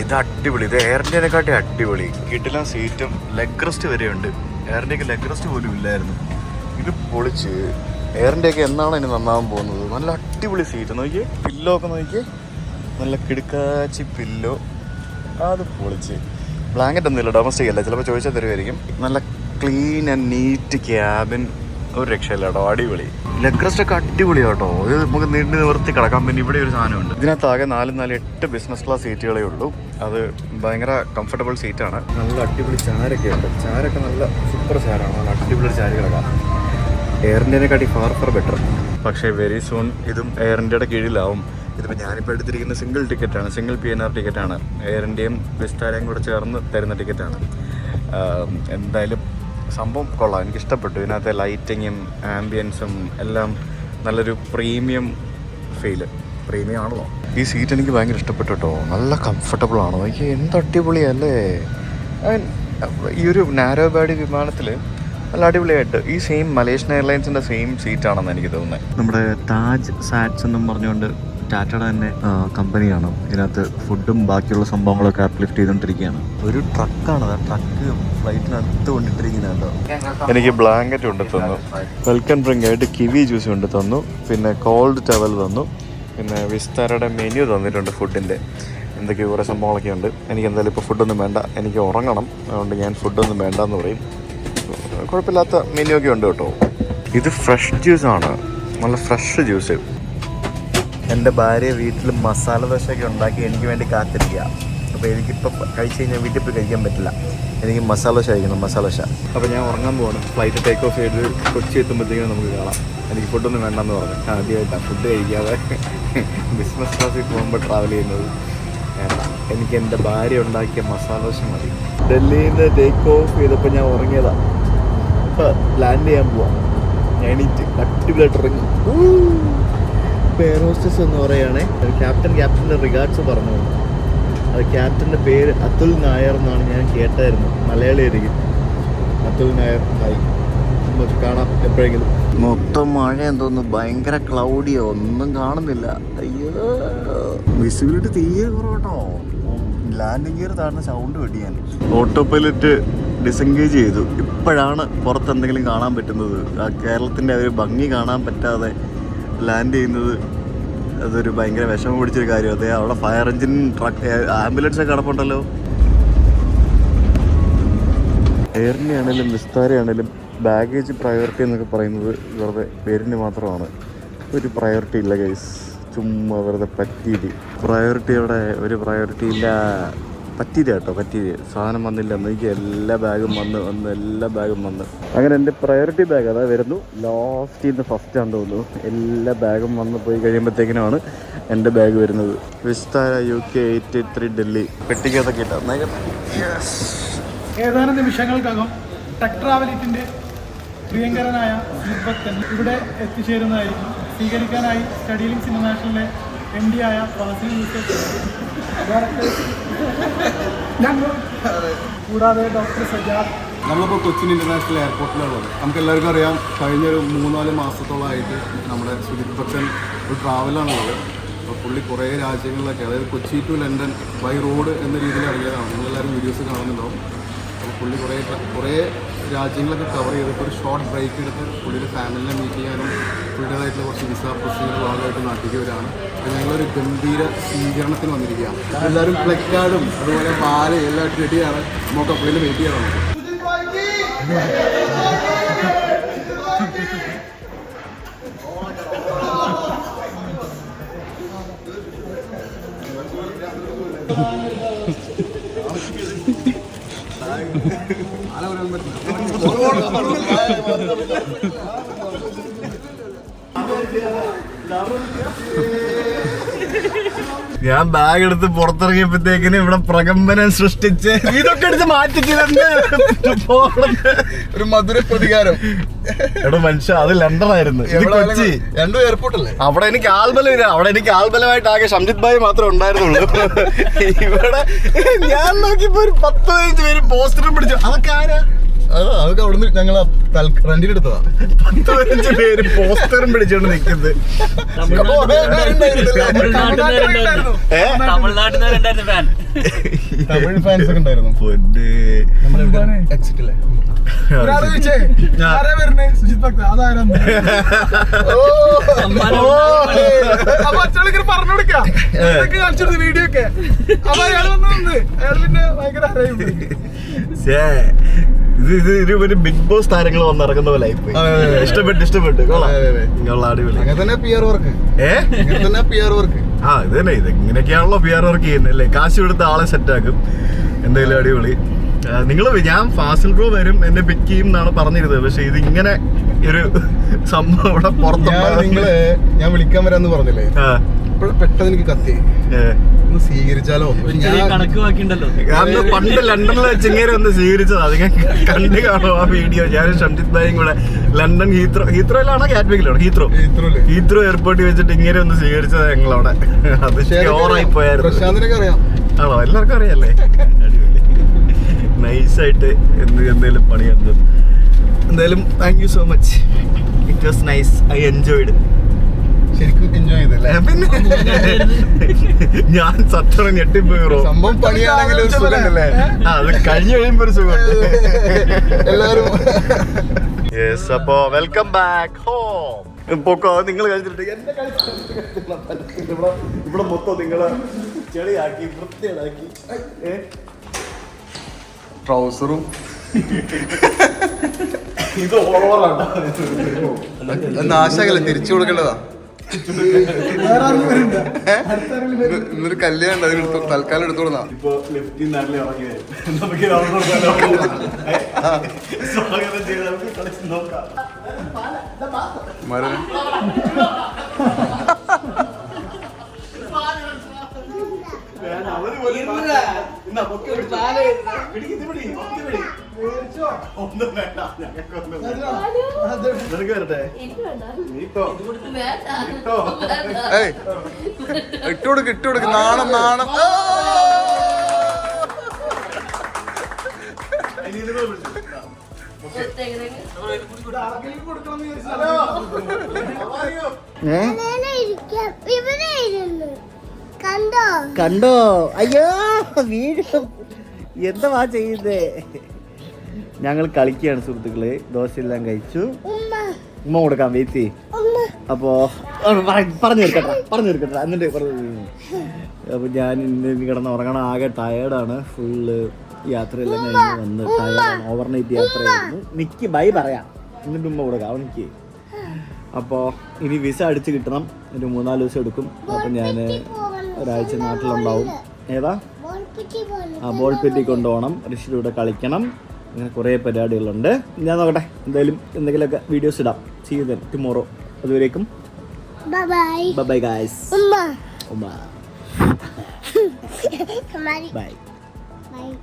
ഇത് അടിപൊളി. ഇത് എയർ ഇന്ത്യനെക്കാട്ടി അടിപൊളി. കിട്ടില്ല സീറ്റും ലെഗ് റെസ്റ്റ് വരെയുണ്ട്. എയർ ഇന്ത്യക്ക് ലെഗ് റെസ്റ്റ് പോലും ഇല്ലായിരുന്നു. ഇത് പൊളിച്ച്. എയർ ഇന്ത്യക്ക് എന്നാണ് ഇനി നന്നാവാൻ പോകുന്നത്. നല്ല അടിപൊളി സീറ്റ് നോക്കിയേ. പില്ലോ ഒക്കെ നോക്കിയേ, നല്ല കിടുക്കാച്ചി പില്ലോ. അത് പൊളിച്ച്. ബ്ലാങ്കറ്റ് ഒന്നുമില്ല, ഡൊമസ്റ്റിക് അല്ല. ചിലപ്പോൾ ചോദിച്ചാൽ തരുമായിരിക്കും. നല്ല ക്ലീൻ ആൻഡ് നീറ്റ് ക്യാബിൻ. ഒരു രക്ഷയില്ല കേട്ടോ, അടിപൊളി. ലെഗ് റെസ്റ്റ് ഒക്കെ അടിപൊളി കേട്ടോ. ഇത് നമുക്ക് നീണ്ടു നിവർത്തി കിടക്കാൻ. പിന്നെ ഇവിടെ ഒരു സാധനമുണ്ട്. ഇതിനകത്താകെ 4-8 ബിസിനസ് ക്ലാസ് സീറ്റുകളേ ഉള്ളൂ. അത് ഭയങ്കര കംഫർട്ടബിൾ സീറ്റാണ്. നല്ല അടിപൊളി ചാരൊക്കെ ഉണ്ട്. ചാരൊക്കെ നല്ല സൂപ്പർ ചാരാണ്. നല്ല അടിപൊളി ചാരി കിടക്കാം. എയർ ഇന്ത്യനെക്കാട്ടി ഫാർ ബെറ്റർ. പക്ഷേ വെരി സൂൺ ഇതും എയർ ഇന്ത്യയുടെ കീഴിലാവും. ഇതിപ്പോൾ ഞാനിപ്പോൾ എടുത്തിരിക്കുന്ന സിംഗിൾ ടിക്കറ്റാണ്, സിംഗിൾ PNR ടിക്കറ്റാണ്. എയർ ഇന്ത്യയും വിസ്താരയും കൂടെ ചേർന്ന് തരുന്ന ടിക്കറ്റാണ്. എന്തായാലും സംഭവം കൊള്ളാം, എനിക്കിഷ്ടപ്പെട്ടു. ഇതിനകത്തെ ലൈറ്റിങ്ങും ആംബിയൻസും എല്ലാം നല്ലൊരു പ്രീമിയം ഫീല്. പ്രീമിയം ആണല്ലോ. ഈ സീറ്റ് എനിക്ക് ഭയങ്കര ഇഷ്ടപ്പെട്ടു കേട്ടോ. നല്ല കംഫർട്ടബിളാണ്. എനിക്ക് എന്ത് അടിപൊളിയല്ലേ. ഈ ഒരു നാരോ ബോഡി വിമാനത്തിൽ നല്ല അടിപൊളിയായിട്ട് ഈ സെയിം മലേഷ്യൻ എയർലൈൻസിൻ്റെ സെയിം സീറ്റാണെന്ന് എനിക്ക് തോന്നുന്നത്. നമ്മുടെ താജ് സാറ്റ്സ് എന്നും പറഞ്ഞുകൊണ്ട് ടാറ്റയുടെ തന്നെ കമ്പനിയാണ്. ഇതിനകത്ത് ഫുഡും ബാക്കിയുള്ള സംഭവങ്ങളൊക്കെ അപ്ലിഫ്റ്റ് ചെയ്തുകൊണ്ടിരിക്കുകയാണ്. ഒരു ട്രക്കാണ്, ആ ട്രക്ക് ഫ്ലൈറ്റിനടുത്ത് കൊണ്ടിട്ടിരിക്കുന്നുണ്ടോ. എനിക്ക് ബ്ലാങ്കറ്റ് കൊണ്ട് തന്നു. വെൽക്കം ഡ്രിങ്ക് ആയിട്ട് കിവി ജ്യൂസ് കൊണ്ട് തന്നു. പിന്നെ കോൾഡ് ടവൽ തന്നു. പിന്നെ വിസ്താരയുടെ മെനു തന്നിട്ടുണ്ട് ഫുഡിൻ്റെ. എന്തൊക്കെയോ കുറേ സംഭവങ്ങളൊക്കെ ഉണ്ട്. എനിക്ക് എന്തായാലും ഇപ്പോൾ ഫുഡൊന്നും വേണ്ട, എനിക്ക് ഉറങ്ങണം. അതുകൊണ്ട് ഞാൻ ഫുഡൊന്നും വേണ്ടെന്ന് പറയും. കുഴപ്പമില്ലാത്ത മെനു ഒക്കെ ഉണ്ട് കേട്ടോ. ഇത് ഫ്രഷ് ജ്യൂസാണ്, നല്ല ഫ്രഷ് ജ്യൂസ്. എൻ്റെ ഭാര്യ വീട്ടിൽ മസാല ദോശയൊക്കെ ഉണ്ടാക്കി എനിക്ക് വേണ്ടി കാത്തിരിക്കുക. അപ്പോൾ എനിക്കിപ്പോൾ കഴിച്ച് കഴിഞ്ഞാൽ വീട്ടിൽ പോയി കഴിക്കാൻ പറ്റില്ല. എനിക്ക് മസാല ദോശ കഴിക്കണം, മസാല ദോശ. അപ്പോൾ ഞാൻ ഉറങ്ങാൻ പോകണം. ഫ്ലൈറ്റ് ടേക്ക് ഓഫ് ചെയ്ത് കൊച്ചി എത്തുമ്പോഴത്തേക്കും നമുക്ക് കാണാം. എനിക്ക് ഫുഡൊന്നും വേണ്ടെന്ന് പറഞ്ഞു. ആദ്യമായിട്ടാണ് ഫുഡ് കഴിക്കാതെ ബിസിനസ് ക്ലാസ്സിൽ പോകുമ്പോൾ ട്രാവൽ ചെയ്യുന്നത്. വേണ്ട, എനിക്ക് എൻ്റെ ഭാര്യ ഉണ്ടാക്കിയ മസാല ദോശ മതി. ഡൽഹിയിൽ നിന്ന് ടേക്ക് ഓഫ് ചെയ്തപ്പോൾ ഞാൻ ഉറങ്ങിയതാണ്. ഇപ്പോൾ ലാൻഡ് ചെയ്യാൻ പോവാം. ഞാൻ എണീറ്റ് അടിപൊളിയായിട്ട് ഇറങ്ങി. എയർ ഹോസ്റ്റസ് എന്ന് പറയുകയാണെ ക്യാപ്റ്റൻ്റെ റിഗാർഡ്സ് പറഞ്ഞു. അത് ക്യാപ്റ്റൻ്റെ പേര് അതുൽ നായർ എന്നാണ് ഞാൻ കേട്ടായിരുന്നു. മലയാളിയായിരിക്കും. അതുൽ നായർ, ഹായ്. നമുക്ക് കാണാം എപ്പോഴെങ്കിലും. മൊത്തം മഴ എന്തോന്നു, ഭയങ്കര ക്ലൗഡിയോ, ഒന്നും കാണുന്നില്ല. അയ്യോ, വിസിബിലിറ്റി തീരെ കുറവട്ടോ. ലാൻഡിങ് ഗിയർ താഴ്ന്ന സൗണ്ട് വെടിയാൻ. ഓട്ടോ പൈലറ്റ് ഡിസെൻഗേജ് ചെയ്തു. ഇപ്പോഴാണ് പുറത്ത് എന്തെങ്കിലും കാണാൻ പറ്റുന്നത്. ആ കേരളത്തിൻ്റെ ഒരു ഭംഗി കാണാൻ പറ്റാതെ ലാൻഡ് ചെയ്യുന്നത് അതൊരു ഭയങ്കര വിഷമം പിടിച്ചൊരു കാര്യം. അതെ, അവിടെ ഫയർ എഞ്ചിൻ, ട്രക്ക്, ആംബുലൻസ് ഒക്കെ കിടപ്പുണ്ടല്ലോ. എയർ ഇന്ത്യ ആണെങ്കിലും വിസ്താരയാണെങ്കിലും ബാഗേജ് പ്രയോറിറ്റി എന്നൊക്കെ പറയുന്നത് വെറുതെ പേരിന് മാത്രമാണ്. ഒരു പ്രയോറിറ്റി ഇല്ല ഗൈസ്. ചുമ്മാ വെറുതെ പറ്റിയിട്ട്. പ്രയോറിറ്റി അവിടെ ഒരു പ്രയോറിറ്റി ഇല്ല. പറ്റിയില്ല കേട്ടോ, പറ്റിയില്ല. സാധനം വന്നില്ല. എനിക്ക് എല്ലാ ബാഗും വന്ന് എല്ലാ ബാഗും വന്ന്. അങ്ങനെ എൻ്റെ പ്രയോറിറ്റി ബാഗ് അതാ വരുന്നു. ലാസ്റ്റ് ഇന്ന് ഫസ്റ്റ് ആണെന്ന് തോന്നുന്നു. എല്ലാ ബാഗും വന്ന് പോയി കഴിയുമ്പോഴത്തേക്കിനാണ് എൻ്റെ ബാഗ് വരുന്നത്. വിസ്താര UK 883 ഡൽഹി. പെട്ടിക്കകത്തൊക്കെ ഇട്ടാ. ഏതാനും നിമിഷങ്ങൾക്കകം ടെക് ട്രാവലിറ്റിൻ്റെ പ്രിയങ്കരനായ ഭക്തൻ ഇവിടെ എത്തിച്ചേരുന്നതായിരിക്കും. സ്വീകരിക്കാനായി സ്റ്റഡി ലിങ്ക്സ് ഇന്റർനാഷണലിലെ MD ആയ വാസിൽ യൂസഫ് ഞങ്ങൾ കൂടാതെ ഡോക്ടർ സജാദ്. നമ്മളിപ്പോൾ കൊച്ചിൻ ഇൻ്റർനാഷണൽ എയർപോർട്ടിലുള്ളത്. നമുക്ക് എല്ലാവർക്കും അറിയാം, കഴിഞ്ഞൊരു 3-4 മാസത്തോളമായിട്ട് നമ്മുടെ സുജിത് ബച്ചൻ ഒരു ട്രാവലാണുള്ളത്. അപ്പോൾ പുള്ളി കുറേ രാജ്യങ്ങളിലൊക്കെ, അതായത് Kochi to London by road എന്ന രീതിയിൽ ഇറങ്ങിയതാണ്. നിങ്ങളെല്ലാവരും വീഡിയോസ് കാണുന്നുണ്ടാവും. അപ്പോൾ പുള്ളി കുറേ രാജ്യങ്ങളൊക്കെ കവർ ചെയ്തിട്ട് ഒരു ഷോർട്ട് ബ്രേക്ക് എടുത്ത് പുള്ളിയുടെ ഫാമിലിനെ മീറ്റ് ചെയ്യാനും പുള്ളിയുടേതായിട്ടുള്ള കുറച്ച് വിസ പ്രൊസീജിയർ ഭാഗമായിട്ട് നാട്ടിലേക്ക് വരികയാണ്. അപ്പോൾ ഞങ്ങളൊരു ഗംഭീര സ്വീകരണത്തിന് വന്നിരിക്കുകയാണ്. എല്ലാവരും പ്ലക്കാർഡും അതുപോലെ മാല എല്ലാം റെഡിയാണ്. നമുക്ക് പുള്ളിയിൽ വെയിറ്റ് ചെയ്യാനാണ്. ഞാൻ ബാഗ് എടുത്ത് പുറത്തിറങ്ങിയപ്പോഴത്തേക്കിന് ഇവിടെ പ്രകമ്പനം സൃഷ്ടിച്ച് ഇതൊക്കെ എടുത്ത് മാറ്റിച്ചിരുന്ന് ഒരു മധുര പ്രതികാരം. എവിടെ മനുഷ്യ, അത് ലണ്ടൻ ആയിരുന്നു, ഇത് കൊച്ചി. രണ്ടും എയർപോർട്ടല്ലേ? അവിടെ എനിക്ക് ആൽബലമില്ല. അവിടെ എനിക്ക് ആൽബലമായിട്ട് ആകെ ഷംജിത് ഭായി മാത്രമേ ഉണ്ടായിരുന്നുള്ളൂ. ഇവിടെ ഞാൻ നോക്കിയപ്പോ ഒരു 10-15 പേര് പോസ്റ്ററും പിടിച്ചു. അതൊക്കെ ആരാ? അതൊക്കെ അവിടുന്ന് ഞങ്ങൾ റെന്റിനെടുത്തതാ. 10-15 പേര് പോസ്റ്ററും പിടിച്ചോണ്ട് നിൽക്കുന്നത്. തമിഴ് ഫാൻസ് ഒക്കെ ഉണ്ടായിരുന്നു. എക്സിറ്റ് അല്ലേ? ഒരാള് ചോദിച്ചേ ആരാ വരുന്നേ? സുജിത് ഭക്ത. അതാരാന്ന് അപ്പൊ അച്ഛനൊക്കെ പറഞ്ഞു കൊടുക്കാം. കാണിച്ചെടുത്ത് വീഡിയോ ഒക്കെ. അപ്പൊ അയാൾ വന്നു. അയാൾ പിന്നെ ഭയങ്കര ആരായി. ഇത് ഒരു ബിഗ് ബോസ് താരങ്ങൾ വന്നിറങ്ങുന്ന പോലെ ആയിപ്പോയി. ഇഷ്ടപ്പെട്ടു. അടിപൊളി. അങ്ങനെ തന്നെ PR വർക്ക്. ആ ഇത് തന്നെ, ഇത് ഇങ്ങനെയൊക്കെയാണല്ലോ PR വർക്ക് ചെയ്യുന്നത് അല്ലേ? കാശ് കൊടുത്ത ആളെ സെറ്റാക്കും. എന്തായാലും അടിപൊളി. ഞാൻ ഫാസിൽ ബ്രോ വരും, എന്നെ പിക്ക് ചെയ്യും എന്നാണ് പറഞ്ഞിരുന്നത്. പക്ഷെ ഇത് ഇങ്ങനെ ഒരു സംഭവം ഇവിടെ പുറത്ത് ഞാൻ വിളിക്കാൻ വരാന്ന് പറഞ്ഞില്ലേ? പെട്ടെന്ന് എനിക്ക് കത്തി ഒന്ന് സ്വീകരിച്ചാലോ. അന്ന് പണ്ട് ലണ്ടനിൽ വെച്ച് ഇങ്ങനെ ഒന്ന് സ്വീകരിച്ചത്. അത് ഞാൻ കണ്ടു കാണും ആ വീഡിയോ. ഞാനും ഷംജിത് ഭായും കൂടെ ലണ്ടൻ ഹീത്രോയിലാണോ കാറ്റ്വിക്കിലാണോ? ഹീത്രോ എയർപോർട്ടിൽ വെച്ചിട്ട് ഇങ്ങനെ ഒന്ന് സ്വീകരിച്ചത് ഞങ്ങളവിടെ. അത് ഓവറായി പോയായിരുന്നു. പ്രശാന്തിനൊക്കെ അറിയാം. ആണോ? എല്ലാവർക്കും അറിയാല്ലേ? നൈസായിട്ട് എന്തെങ്കിലും പണി വന്നു. എന്തായാലും thank you so much. It was nice. I enjoyed. ശരിക്കും എൻജോയ് ചെയ്തല്ലേ? പിന്നെ ഞാൻ സത്യം ഞെട്ടിപ്പോയി. സംഭവം പണിയാണെങ്കിൽ ഒരു സുഖമുണ്ടല്ലേ? അത് കഴിഞ്ഞു കഴിയുമ്പോ ഒരു സുഖമുണ്ട്. എല്ലാവരും യെസ്. അപ്പോ വെൽക്കം ബാക്ക് ഹോം. പൊക്കോ, നിങ്ങൾ കഴിച്ചിട്ട് എന്റെ ഇവിടെ മൊത്തം നിങ്ങള് ചെളിയാക്കി വൃത്തിയാക്കി. ട്രൗസറും ഇത് ഓവറാണ്. നാശകല്ലേ, തിരിച്ചു കൊടുക്കേണ്ടതാ. ഇന്നൊരു കല്യാണം ഉണ്ട്, അതിന് തൽക്കാലം എടുത്തോളാ. ഇപ്പൊ ലെഫ്റ്റിൽ നല്ല ഇറങ്ങിയത് നമുക്ക് സ്വാഗതം ചെയ്ത് നമുക്ക് കളിച്ച് നോക്കാം. ഒന്നും വേണ്ട, ഞങ്ങൾക്കൊന്നും നിനക്ക് വരട്ടെ. ഇട്ടുകൊടുക്ക് നാണം. കണ്ടോ? അയ്യോ വീഴും. എന്താ ചെയ്യുന്നേ? ഞങ്ങൾ കളിക്കുകയാണ് സുഹൃത്തുക്കളെ. ദോശയെല്ലാം കഴിച്ചു. ഉമ്മ കൊടുക്കാം, വെയിറ്റ്. അപ്പോ പറഞ്ഞു തീർക്കട്ടെ എന്നിട്ട് അപ്പൊ ഞാൻ ഇന്ന് കിടന്ന് ഉറങ്ങണം. ആകെ ടയേർഡാണ്. ഫുള്ള് യാത്രയെല്ലാം കഴിഞ്ഞ് വന്ന് ടയേർഡാണ്. ഓവർനൈറ്റ് യാത്രയായിരുന്നു. നിക്ക് ബൈ പറയാം, എന്നിട്ട് ഉമ്മ കൊടുക്കാം അവനിക്ക്. അപ്പോൾ ഇനി വിസ അടിച്ച് കിട്ടണം. ഒരു 3-4 ദിവസം എടുക്കും. അപ്പം ഞാൻ ഒരാഴ്ച നാട്ടിലുണ്ടാവും. ഏതാ? ബോൾ പെറ്റി കൊണ്ടുപോകണം. ഋഷിയുടെ കളിക്കണം. അങ്ങനെ കുറേ പരിപാടികളുണ്ട്. ഞാൻ നോക്കട്ടെ, എന്തായാലും എന്തെങ്കിലുമൊക്കെ വീഡിയോസ് ഇടാം. See you then tomorrow. അതുവരേക്കും bye guys. Bye.